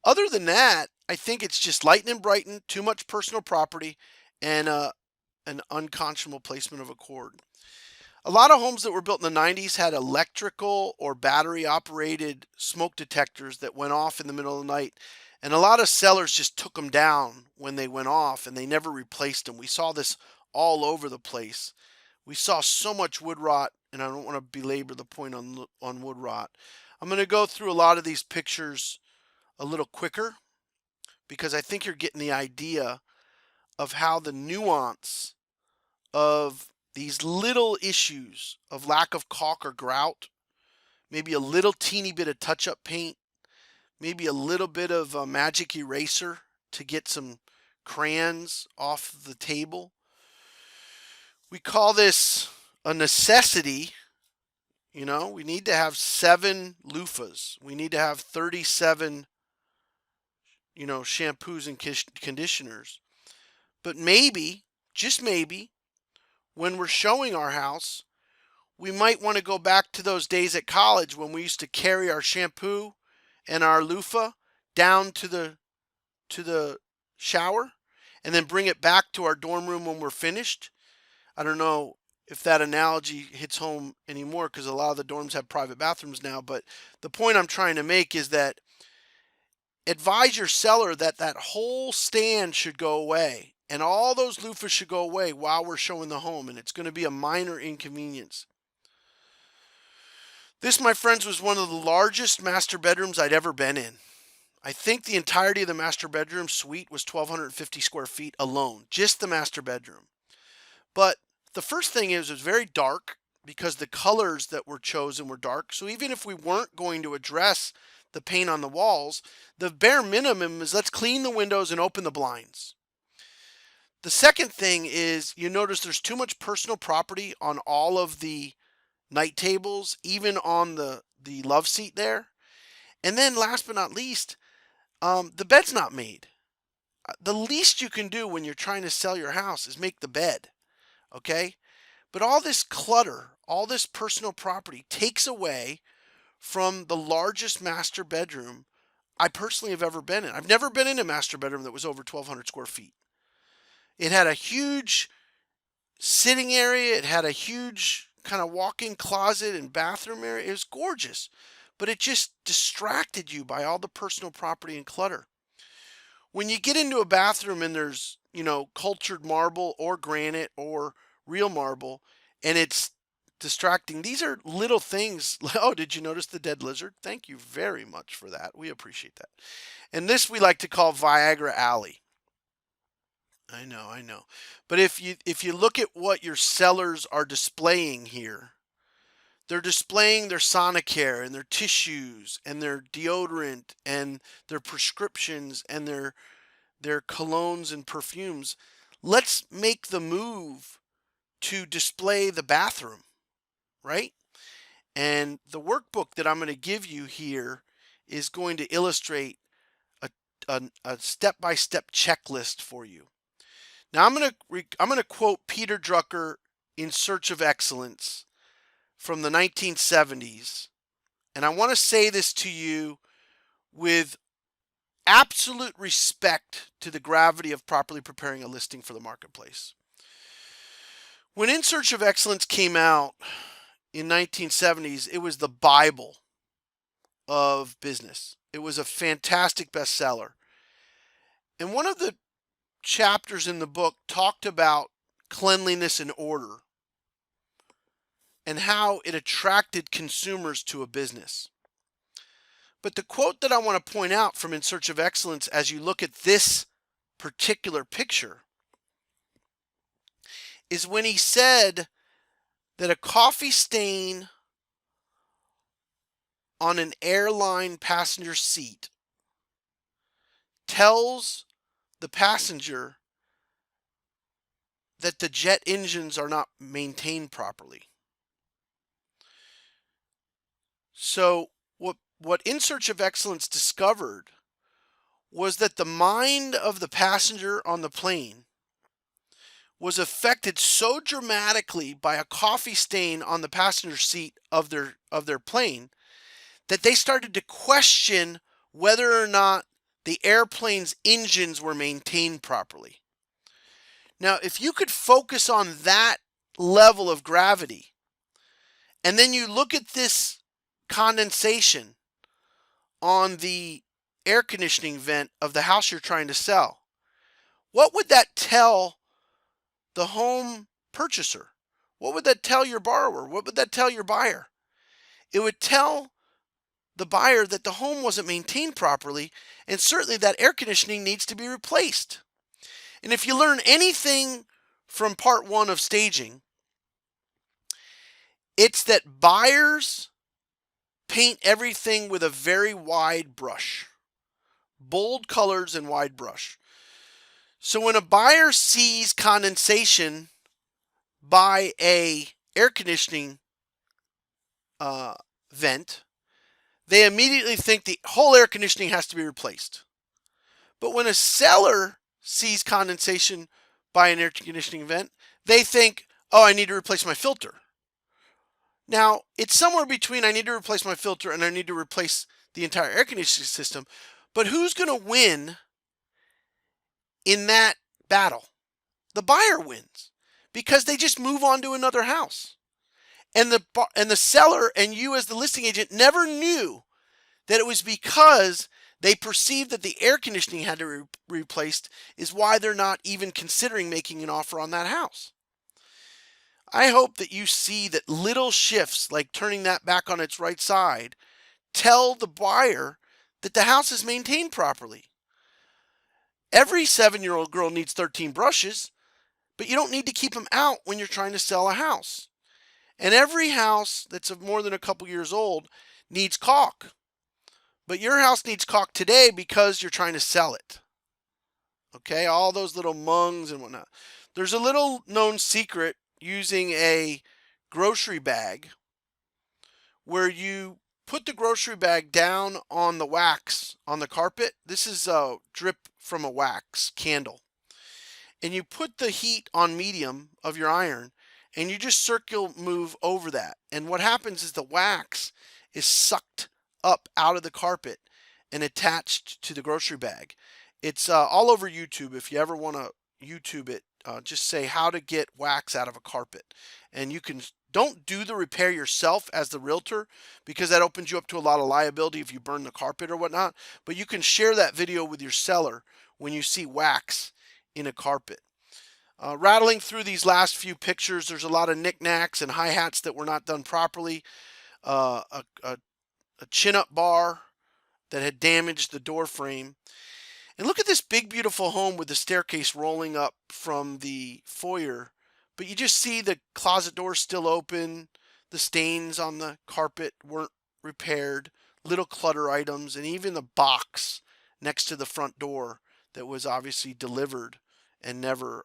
Other than that, I think it's just lighten and brighten, too much personal property, and an unconscionable placement of a cord. A lot of homes that were built in the 90s had electrical or battery operated smoke detectors that went off in the middle of the night. And a lot of sellers just took them down when they went off and they never replaced them. We saw this all over the place. We saw so much wood rot, and I don't want to belabor the point on wood rot. I'm going to go through a lot of these pictures a little quicker because I think you're getting the idea of how the nuance of these little issues of lack of caulk or grout, maybe a little teeny bit of touch-up paint, maybe a little bit of a magic eraser to get some crayons off the table. We call this a necessity. You know, we need to have 7 loofahs. We need to have 37, shampoos and conditioners. But maybe, just maybe, when we're showing our house, we might want to go back to those days at college when we used to carry our shampoo and our loofah down to the shower and then bring it back to our dorm room when we're finished. I don't know if that analogy hits home anymore because a lot of the dorms have private bathrooms now, but the point I'm trying to make is that advise your seller that that whole stand should go away and all those loofahs should go away while we're showing the home, and it's going to be a minor inconvenience. This, my friends, was one of the largest master bedrooms I'd ever been in. I think the entirety of the master bedroom suite was 1,250 square feet alone, just the master bedroom. But the first thing is, it was very dark because the colors that were chosen were dark. So even if we weren't going to address the paint on the walls, the bare minimum is let's clean the windows and open the blinds. The second thing is, you notice there's too much personal property on all of the night tables, even on the love seat there. And then last but not least, the bed's not made. The least you can do when you're trying to sell your house is make the bed, okay? But all this clutter, all this personal property takes away from the largest master bedroom I personally have ever been in. I've never been in a master bedroom that was over 1,200 square feet. It had a huge sitting area. It had a huge kind of walk-in closet and bathroom area. It was gorgeous, but it just distracted you by all the personal property and clutter. When you get into a bathroom and there's, cultured marble or granite or real marble, and it's distracting, these are little things. Oh, did you notice the dead lizard? Thank you very much for that. We appreciate that. And this we like to call Viagra Alley. I know. But if you look at what your sellers are displaying here, they're displaying their Sonicare and their tissues and their deodorant and their prescriptions and their colognes and perfumes. Let's make the move to display the bathroom, right? And the workbook that I'm going to give you here is going to illustrate a step-by-step checklist for you. Now I'm gonna quote Peter Drucker in Search of Excellence from the 1970s, and I want to say this to you with absolute respect to the gravity of properly preparing a listing for the marketplace. When In Search of Excellence came out in 1970s, it was the Bible of business. It was a fantastic bestseller. And one of the chapters in the book talked about cleanliness and order and how it attracted consumers to a business. But the quote that I want to point out from In Search of Excellence as you look at this particular picture is when he said that a coffee stain on an airline passenger seat tells the passenger that the jet engines are not maintained properly. So what In Search of Excellence discovered was that the mind of the passenger on the plane was affected so dramatically by a coffee stain on the passenger seat of their plane that they started to question whether or not the airplane's engines were maintained properly. Now, if you could focus on that level of gravity, and then you look at this condensation on the air conditioning vent of the house you're trying to sell, what would that tell the home purchaser? What would that tell your borrower? What would that tell your buyer? It would tell the buyer that the home wasn't maintained properly, and certainly that air conditioning needs to be replaced. And if you learn anything from part 1 of staging, it's that buyers paint everything with a very wide brush, bold colors and wide brush. So when a buyer sees condensation by a air conditioning vent, they immediately think the whole air conditioning has to be replaced. But when a seller sees condensation by an air conditioning vent, they think, oh, I need to replace my filter. Now, it's somewhere between I need to replace my filter and I need to replace the entire air conditioning system. But who's going to win in that battle? The buyer wins because they just move on to another house. And the seller and you as the listing agent never knew that it was because they perceived that the air conditioning had to be replaced is why they're not even considering making an offer on that house. I hope that you see that little shifts like turning that back on its right side tell the buyer that the house is maintained properly. Every 7-year-old girl needs 13 brushes, but you don't need to keep them out when you're trying to sell a house. And every house that's of more than a couple years old needs caulk. But your house needs caulk today because you're trying to sell it. Okay, all those little mungs and whatnot. There's a little known secret using a grocery bag where you put the grocery bag down on the wax on the carpet. This is a drip from a wax candle. And you put the heat on medium of your iron and you just circle move over that. And what happens is the wax is sucked up out of the carpet and attached to the grocery bag. It's all over YouTube. If you ever want to YouTube it, just say how to get wax out of a carpet. And you can don't do the repair yourself as the realtor because that opens you up to a lot of liability if you burn the carpet or whatnot. But you can share that video with your seller when you see wax in a carpet. Rattling through these last few pictures, there's a lot of knickknacks and hi-hats that were not done properly. A chin-up bar that had damaged the door frame. And look at this big, beautiful home with the staircase rolling up from the foyer. But you just see the closet door still open. The stains on the carpet weren't repaired. Little clutter items, and even the box next to the front door that was obviously delivered and never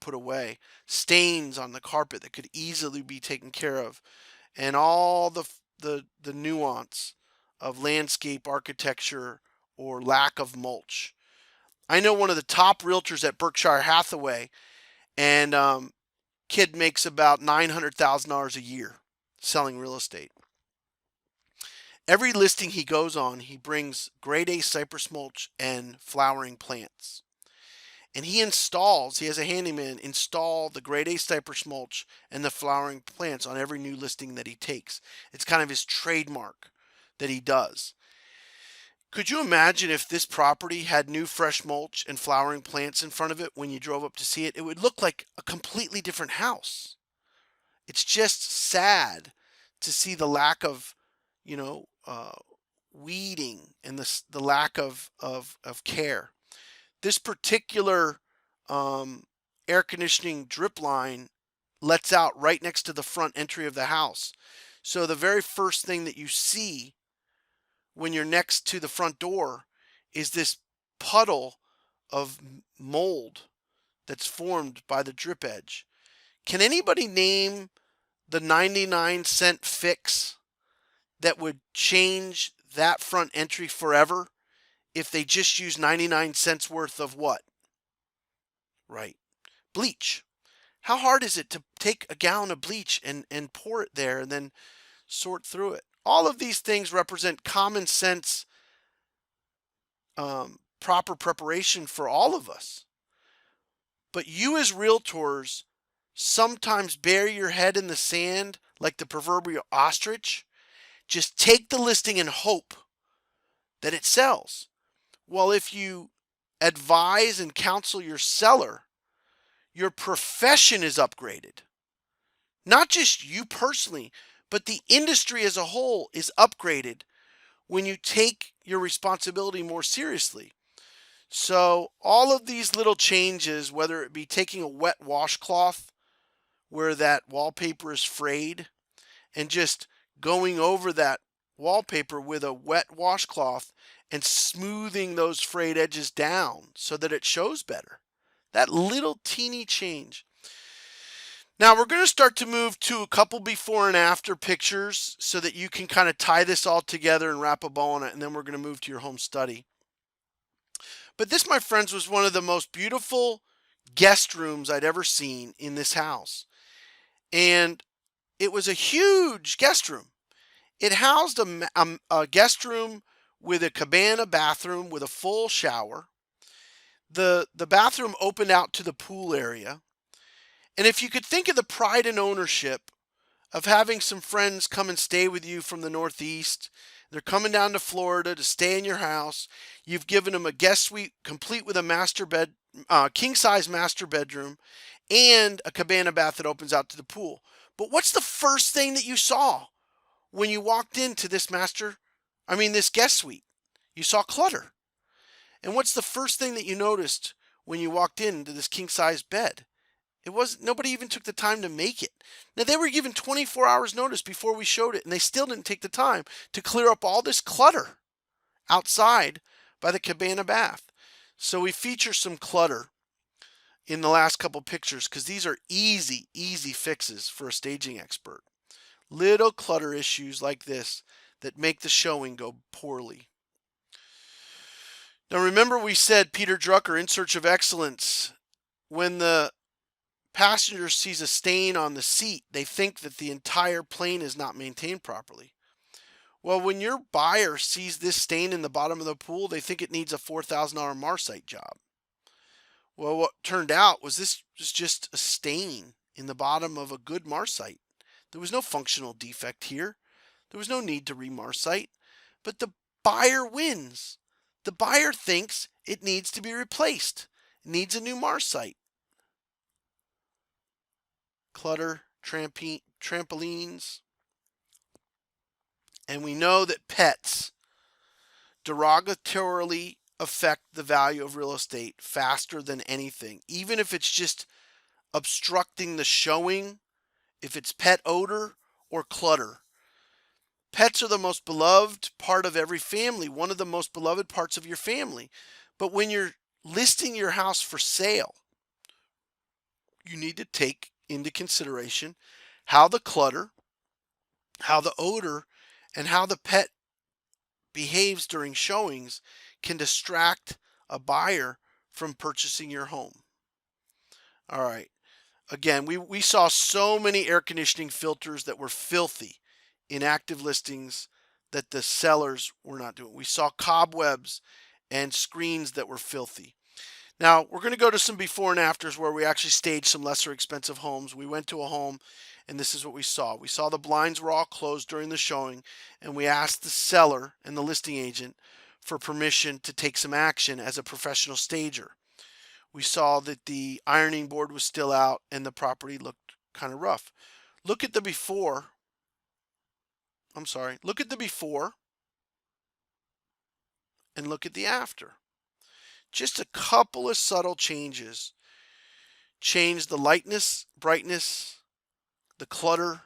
put away. Stains on the carpet that could easily be taken care of. And all the nuance of landscape architecture or lack of mulch. I know one of the top realtors at Berkshire Hathaway, and kid makes about $900,000 a year selling real estate. Every listing he goes on, he brings grade A cypress mulch and flowering plants. And he has a handyman install the grade A cypress mulch and the flowering plants on every new listing that he takes. It's kind of his trademark that he does. Could you imagine if this property had new fresh mulch and flowering plants in front of it when you drove up to see it? It would look like a completely different house. It's just sad to see the lack of, you know, weeding and the lack of care. This particular air conditioning drip line lets out right next to the front entry of the house. So the very first thing that you see when you're next to the front door is this puddle of mold that's formed by the drip edge. Can anybody name the 99-cent fix that would change that front entry forever if they just use 99 cents worth of what? Right. Bleach. How hard is it to take a gallon of bleach and pour it there and then sort through it? All of these things represent common sense, proper preparation for all of us. But you as realtors sometimes bury your head in the sand like the proverbial ostrich. Just take the listing and hope that it sells. Well, if you advise and counsel your seller, your profession is upgraded. Not just you personally, but the industry as a whole is upgraded when you take your responsibility more seriously. So all of these little changes, whether it be taking a wet washcloth where that wallpaper is frayed and just going over that wallpaper with a wet washcloth and smoothing those frayed edges down so that it shows better. That little teeny change. Now we're going to start to move to a couple before and after pictures so that you can kind of tie this all together and wrap a bow on it, and then we're going to move to your home study. But this, my friends, was one of the most beautiful guest rooms I'd ever seen in this house. And it was a huge guest room. It housed a guest room with a cabana bathroom with a full shower. The bathroom opened out to the pool area. And if you could think of the pride and ownership of having some friends come and stay with you from the Northeast, they're coming down to Florida to stay in your house. You've given them a guest suite complete with a master bed, king-size master bedroom, and a cabana bath that opens out to the pool. But what's the first thing that you saw when you walked into this this guest suite? You saw clutter. And what's the first thing that you noticed when you walked into this king-size bed? Nobody even took the time to make it. Now, they were given 24 hours notice before we showed it, and they still didn't take the time to clear up all this clutter outside by the cabana bath. So we feature some clutter in the last couple pictures because these are easy fixes for a staging expert. Little clutter issues like this that make the showing go poorly. Now remember, we said Peter Drucker, In Search of Excellence. When the passenger sees a stain on the seat, they think that the entire plane is not maintained properly. Well, when your buyer sees this stain in the bottom of the pool, they think it needs a $4,000 Marcite job. Well, what turned out was this was just a stain in the bottom of a good Marcite. There was no functional defect here. There was no need to re-Marcite. But the buyer wins. The buyer thinks it needs to be replaced. It needs a new Marcite. Clutter, trampolines. And we know that pets derogatorily affect the value of real estate faster than anything. Even if it's just obstructing the showing, if it's pet odor or clutter. Pets are the most beloved part of every family, one of the most beloved parts of your family. But when you're listing your house for sale, you need to take into consideration how the clutter, how the odor, and how the pet behaves during showings can distract a buyer from purchasing your home. All right. Again, we saw so many air conditioning filters that were filthy in active listings that the sellers were not doing. We saw cobwebs and screens that were filthy. Now, we're going to go to some before and afters where we actually staged some lesser expensive homes. We went to a home, and this is what we saw. We saw the blinds were all closed during the showing, and we asked the seller and the listing agent for permission to take some action as a professional stager. We saw that the ironing board was still out and the property looked kind of rough. Look at the before. Look at the before and look at the after. Just a couple of subtle changes. Change the lightness, brightness, the clutter,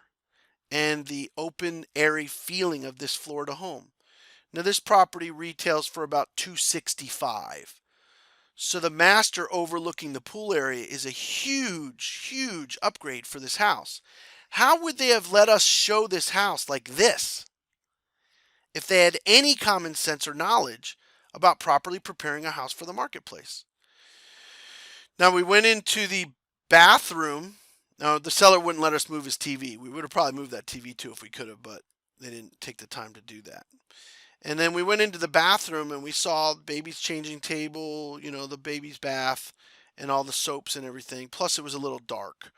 and the open, airy feeling of this Florida home. Now this property retails for about $265. So the master overlooking the pool area is a huge, huge upgrade for this house. How would they have let us show this house like this if they had any common sense or knowledge about properly preparing a house for the marketplace? Now we went into the bathroom. Now the seller wouldn't let us move his TV. We would have probably moved that TV too if we could have, but they didn't take the time to do that. And then we went into the bathroom and we saw the baby's changing table, the baby's bath and all the soaps and everything. Plus it was a little dark.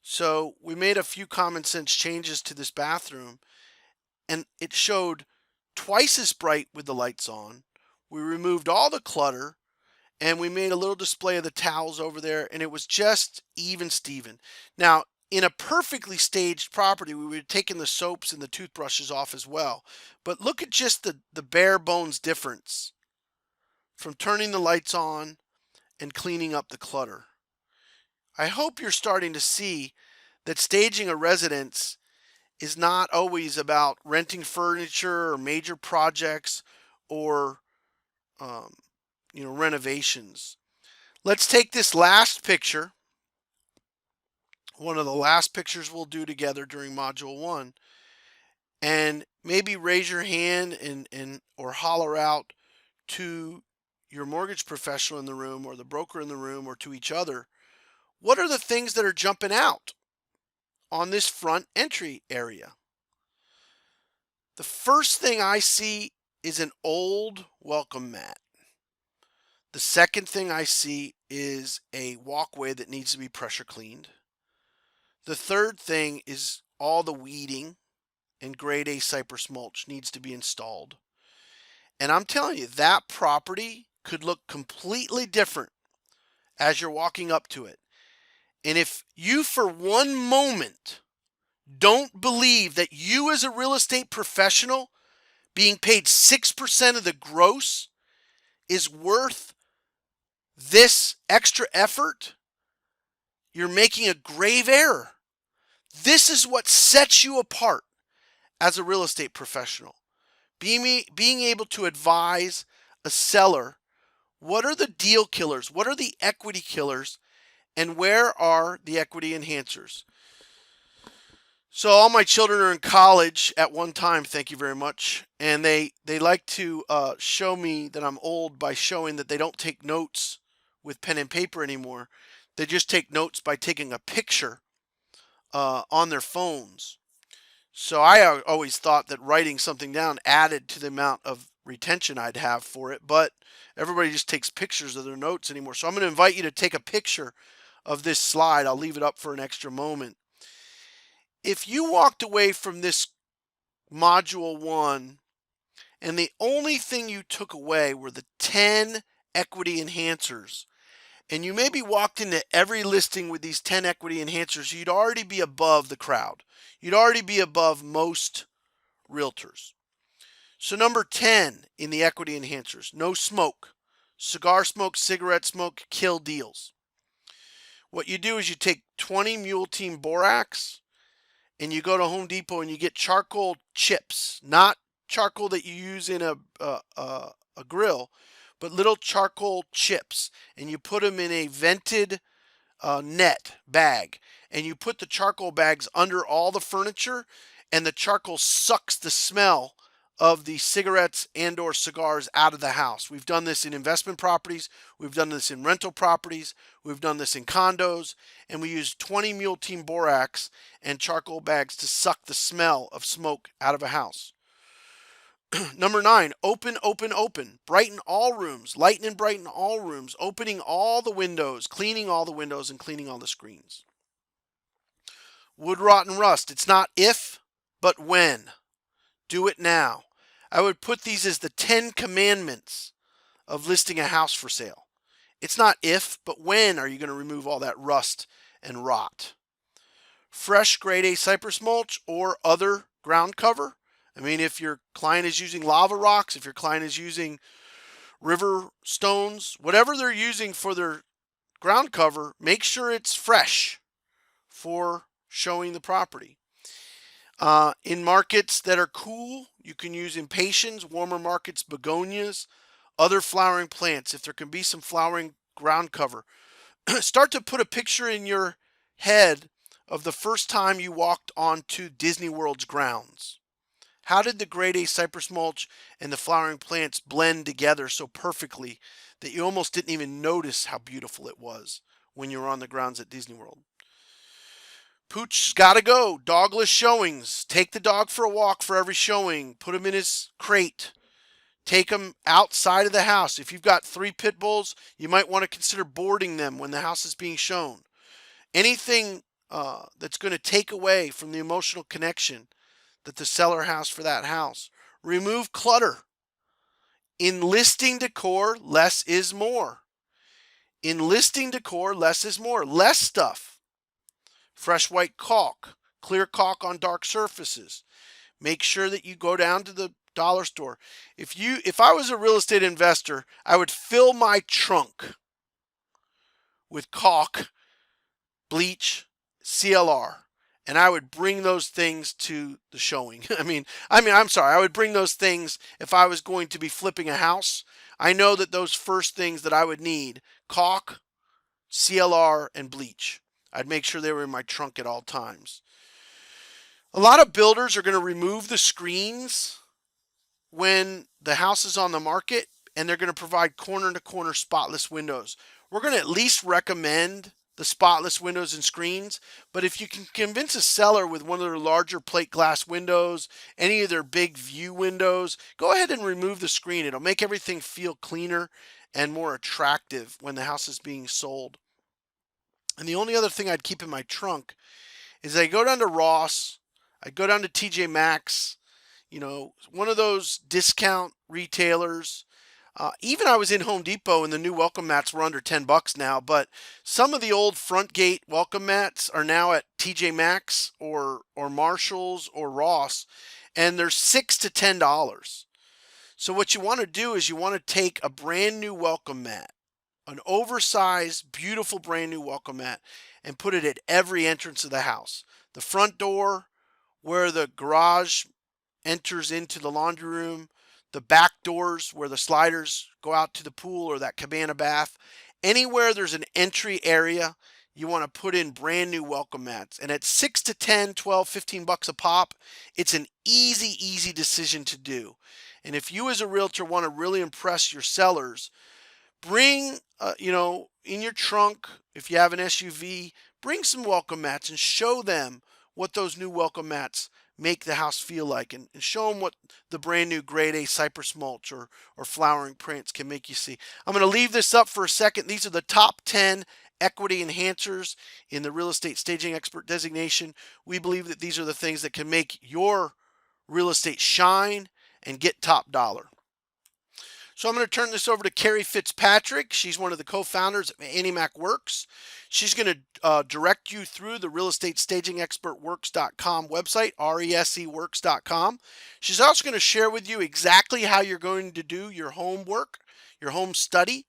So we made a few common sense changes to this bathroom and it showed twice as bright with the lights on. We removed all the clutter and we made a little display of the towels over there and it was just even Steven. Now, in a perfectly staged property, we would have taken the soaps and the toothbrushes off as well. But look at just the bare bones difference from turning the lights on and cleaning up the clutter. I hope you're starting to see that staging a residence is not always about renting furniture or major projects or renovations. Let's take this last picture. One of the last pictures we'll do together during module 1, and maybe raise your hand and or holler out to your mortgage professional in the room or the broker in the room or to each other. What are the things that are jumping out on this front entry area? The first thing I see is an old welcome mat. The second thing I see is a walkway that needs to be pressure cleaned. The third thing is all the weeding and grade A cypress mulch needs to be installed. And I'm telling you, that property could look completely different as you're walking up to it. And if you for one moment don't believe that you as a real estate professional being paid 6% of the gross is worth this extra effort, you're making a grave error. This is what sets you apart as a real estate professional. Being able to advise a seller, what are the deal killers? What are the equity killers? And where are the equity enhancers? So all my children are in college at one time, thank you very much. And they like to show me that I'm old by showing that they don't take notes with pen and paper anymore. They just take notes by taking a picture on their phones. So I always thought that writing something down added to the amount of retention I'd have for it, but everybody just takes pictures of their notes anymore. So I'm going to invite you to take a picture of this slide. I'll leave it up for an extra moment. If you walked away from this module 1 and the only thing you took away were the 10 equity enhancers, and you maybe walked into every listing with these 10 equity enhancers, you'd already be above the crowd. You'd already be above most realtors. So number 10 in the equity enhancers, no smoke. Cigar smoke, cigarette smoke, kill deals. What you do is you take 20 Mule Team Borax and you go to Home Depot and you get charcoal chips, not charcoal that you use in a grill, but little charcoal chips, and you put them in a vented net bag, and you put the charcoal bags under all the furniture, and the charcoal sucks the smell of the cigarettes and or cigars out of the house. We've done this in investment properties. We've done this in rental properties. We've done this in condos. And we use 20 Mule Team Borax and charcoal bags to suck the smell of smoke out of a house. Number 9, open, open, open. Brighten all rooms. Lighten and brighten all rooms. Opening all the windows. Cleaning all the windows and cleaning all the screens. Wood rot and rust. It's not if, but when. Do it now. I would put these as the 10 commandments of listing a house for sale. It's not if, but when are you going to remove all that rust and rot. Fresh grade A cypress mulch or other ground cover. I mean, if your client is using lava rocks, if your client is using river stones, whatever they're using for their ground cover, make sure it's fresh for showing the property. In markets that are cool, you can use impatiens, warmer markets, begonias, other flowering plants. If there can be some flowering ground cover, start to put a picture in your head of the first time you walked onto Disney World's grounds. How did the grade A cypress mulch and the flowering plants blend together so perfectly that you almost didn't even notice how beautiful it was when you were on the grounds at Disney World? Pooch's gotta go. Dogless showings. Take the dog for a walk for every showing. Put him in his crate. Take him outside of the house. If you've got 3 pit bulls, you might want to consider boarding them when the house is being shown. Anything that's going to take away from the emotional connection that the seller has for that house. Remove clutter. In listing decor, less is more. In listing decor, less is more. Less stuff. Fresh white caulk, clear caulk on dark surfaces. Make sure that you go down to the dollar store. If I was a real estate investor, I would fill my trunk with caulk, bleach, CLR, and I would bring those things to the showing. I'm sorry, I would bring those things if I was going to be flipping a house. I know that those first things that I would need, caulk, CLR, and bleach. I'd make sure they were in my trunk at all times. A lot of builders are going to remove the screens when the house is on the market, and they're going to provide corner-to-corner spotless windows. We're going to at least recommend the spotless windows and screens, but if you can convince a seller with one of their larger plate glass windows, any of their big view windows, go ahead and remove the screen. It'll make everything feel cleaner and more attractive when the house is being sold. And the only other thing I'd keep in my trunk is I go down to Ross, I go down to TJ Maxx, one of those discount retailers. Even I was in Home Depot and the new welcome mats were under $10 now, but some of the old front gate welcome mats are now at TJ Maxx or Marshalls or Ross, and they're $6 to $10. So what you want to do is you want to take a brand new welcome mat, an oversized, beautiful brand new welcome mat, and put it at every entrance of the house. The front door, where the garage enters into the laundry room, the back doors where the sliders go out to the pool or that cabana bath. Anywhere there's an entry area, you want to put in brand new welcome mats. And at $6 to $10, $12, $15 a pop, it's an easy decision to do. And if you as a realtor want to really impress your sellers, bring, in your trunk, if you have an SUV, bring some welcome mats and show them what those new welcome mats make the house feel like, and show them what the brand new grade A cypress mulch or flowering plants can make you see. I'm going to leave this up for a second. These are the top 10 equity enhancers in the real estate staging expert designation. We believe that these are the things that can make your real estate shine and get top dollar. So I'm going to turn this over to Carrie Fitzpatrick. She's one of the co-founders of AnnieMac Worx. She's going to direct you through the real estate staging expert works.com website, reseworks.com. She's also going to share with you exactly how you're going to do your homework, your home study.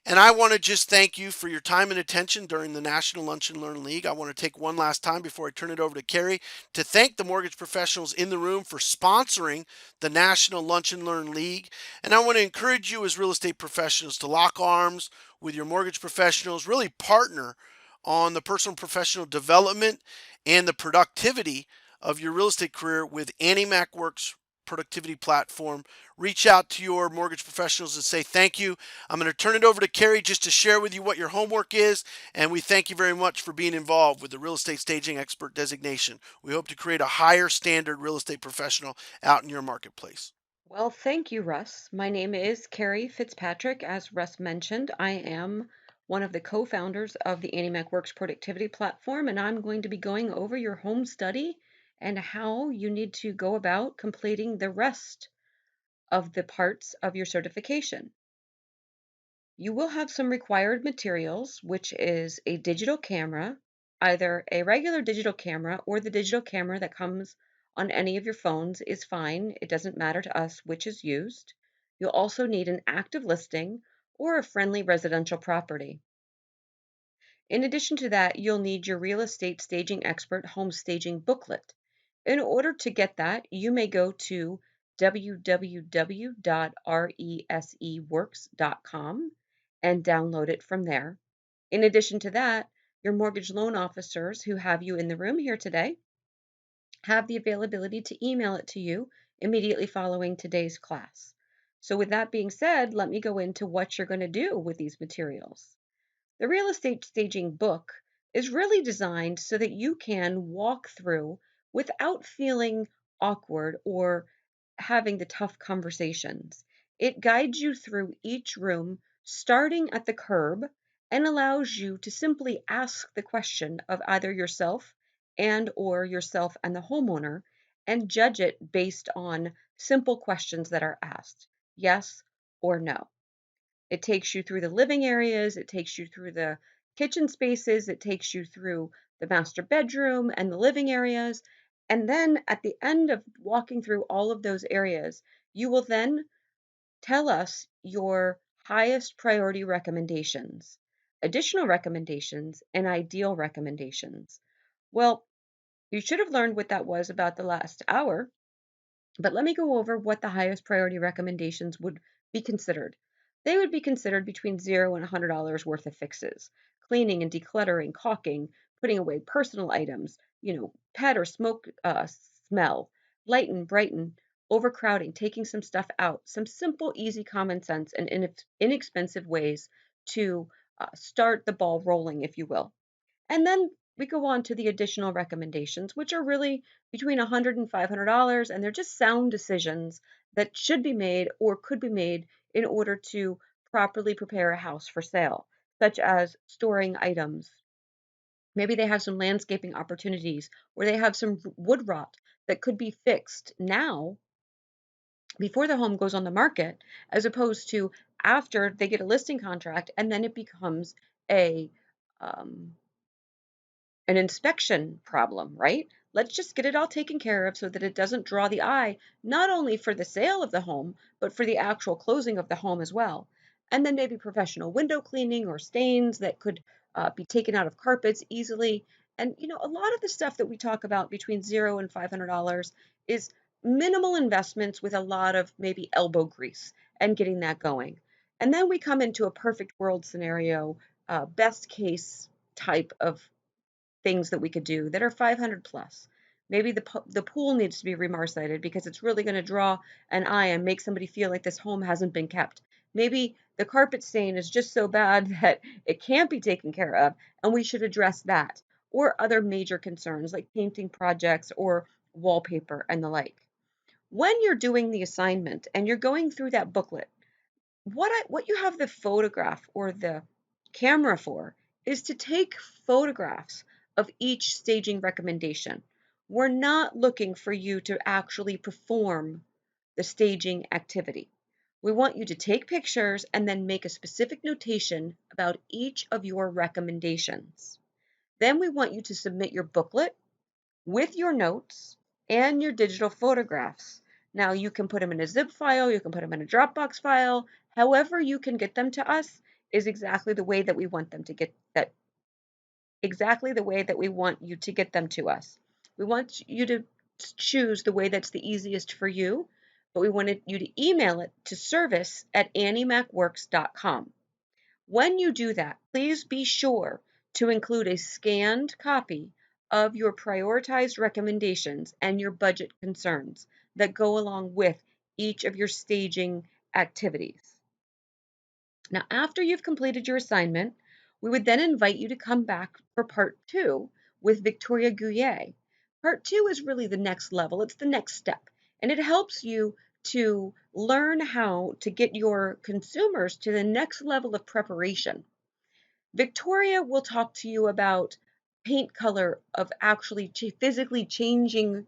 And I want to just thank you for your time and attention during the National Lunch and Learn League. I want to take one last time before I turn it over to Carrie to thank the mortgage professionals in the room for sponsoring the National Lunch and Learn League. And I want to encourage you as real estate professionals to lock arms with your mortgage professionals, really partner on the personal and professional development and the productivity of your real estate career with AnnieMac Worx productivity platform. Reach out to your mortgage professionals and say thank you. I'm going to turn it over to Carrie just to share with you what your homework is. And we thank you very much for being involved with the Real Estate Staging Expert designation. We hope to create a higher standard real estate professional out in your marketplace. Well, thank you, Russ. My name is Carrie Fitzpatrick. As Russ mentioned, I am one of the co-founders of the AnnieMac Worx Productivity Platform, and I'm going to be going over your home study and how you need to go about completing the rest of the parts of your certification. You will have some required materials, which is a digital camera, either a regular digital camera or the digital camera that comes on any of your phones is fine. It doesn't matter to us which is used. You'll also need an active listing or a friendly residential property. In addition to that, you'll need your real estate staging expert home staging booklet. In order to get that, you may go to www.reseworks.com and download it from there. In addition to that, your mortgage loan officers who have you in the room here today have the availability to email it to you immediately following today's class. So with that being said, let me go into what you're going to do with these materials. The real estate staging book is really designed so that you can walk through without feeling awkward or having the tough conversations. It guides you through each room, starting at the curb, and allows you to simply ask the question of either yourself and the homeowner and judge it based on simple questions that are asked, yes or no. It takes you through the living areas, it takes you through the kitchen spaces, it takes you through the master bedroom and the living areas. And then at the end of walking through all of those areas, you will then tell us your highest priority recommendations, additional recommendations, and ideal recommendations. Well, you should have learned what that was about the last hour, but let me go over what the highest priority recommendations would be considered. They would be considered between $0 and $100 worth of fixes: cleaning and decluttering, caulking, putting away personal items, pet or smoke smell, lighten, brighten, overcrowding, taking some stuff out, some simple, easy, common sense, and inexpensive ways to start the ball rolling, if you will. And then we go on to the additional recommendations, which are really between $100 and $500, and they're just sound decisions that should be made or could be made in order to properly prepare a house for sale, such as storing items. Maybe they have some landscaping opportunities, or they have some wood rot that could be fixed now before the home goes on the market, as opposed to after they get a listing contract and then it becomes a um, an inspection problem, right? Let's just get it all taken care of so that it doesn't draw the eye, not only for the sale of the home, but for the actual closing of the home as well. And then maybe professional window cleaning or stains that could be taken out of carpets easily. And a lot of the stuff that we talk about between $0 and $500 is minimal investments with a lot of maybe elbow grease and getting that going. And then we come into a perfect world scenario, best case type of things that we could do that are 500 plus. Maybe the pool needs to be remarcited because it's really going to draw an eye and make somebody feel like this home hasn't been kept. Maybe the carpet stain is just so bad that it can't be taken care of, and we should address that, or other major concerns like painting projects or wallpaper and the like. When you're doing the assignment and you're going through that booklet, what you have the photograph or the camera for is to take photographs of each staging recommendation. We're not looking for you to actually perform the staging activity. We want you to take pictures and then make a specific notation about each of your recommendations. Then we want you to submit your booklet with your notes and your digital photographs. Now you can put them in a zip file, you can put them in a Dropbox file, however you can get them to us is exactly the way that we want them to get that exactly the way that we want you to get them to us. We want you to choose the way that's the easiest for you, but we wanted you to email it to service@anniemacworx.com. When you do that, please be sure to include a scanned copy of your prioritized recommendations and your budget concerns that go along with each of your staging activities. Now, after you've completed your assignment, we would then invite you to come back for part two with Victoria Gouillet. Part two is really the next level, it's the next step, and it helps you to learn how to get your consumers to the next level of preparation. Victoria will talk to you about paint color, of actually physically changing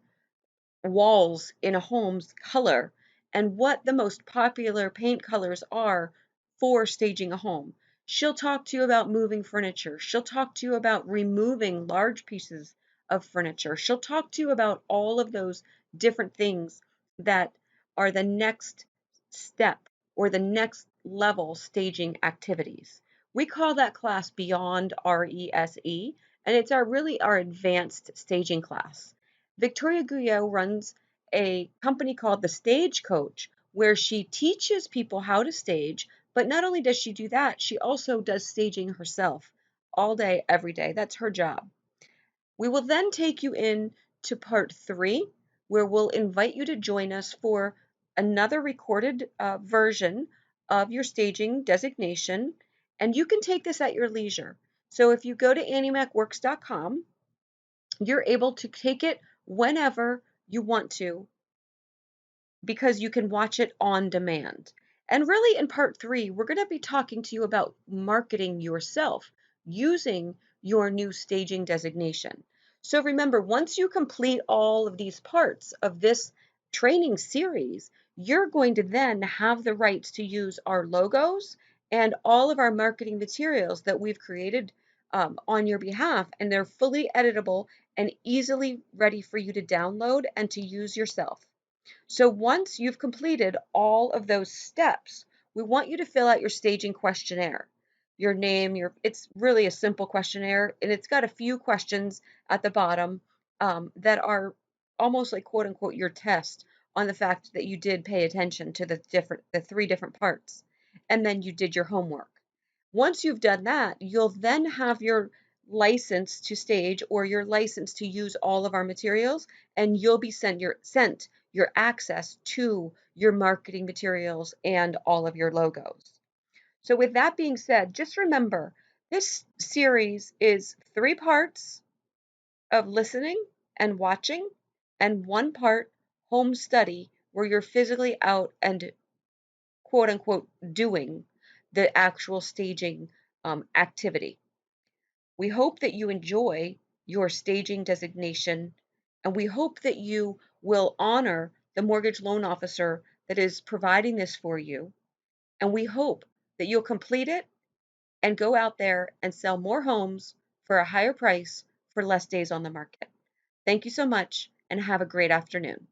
walls in a home's color and what the most popular paint colors are for staging a home. She'll talk to you about moving furniture. She'll talk to you about removing large pieces of furniture. She'll talk to you about all of those different things that are the next step or the next level staging activities. We call that class Beyond RESE, and it's our advanced staging class. Victoria Guyot runs a company called The Stage Coach, where she teaches people how to stage, but not only does she do that, she also does staging herself all day, every day. That's her job. We will then take you in to part three, where we'll invite you to join us for another recorded version of your staging designation, and you can take this at your leisure. So if you go to AnnieMacWorx.com, you're able to take it whenever you want to because you can watch it on demand. And really, in part three, we're going to be talking to you about marketing yourself using your new staging designation. So remember, once you complete all of these parts of this training series, you're going to then have the rights to use our logos and all of our marketing materials that we've created on your behalf. And they're fully editable and easily ready for you to download and to use yourself. So once you've completed all of those steps, we want you to fill out your staging questionnaire. Your name, it's really a simple questionnaire, and it's got a few questions at the bottom that are almost like quote unquote your test on the fact that you did pay attention to the three different parts, and then you did your homework. Once you've done that, you'll then have your license to stage or your license to use all of our materials, and you'll be sent your access to your marketing materials and all of your logos. So with that being said, just remember, this series is three parts of listening and watching and one part home study where you're physically out and quote unquote doing the actual staging activity. We hope that you enjoy your staging designation, and we hope that you will honor the mortgage loan officer that is providing this for you. And we hope that you'll complete it and go out there and sell more homes for a higher price for less days on the market. Thank you so much and have a great afternoon.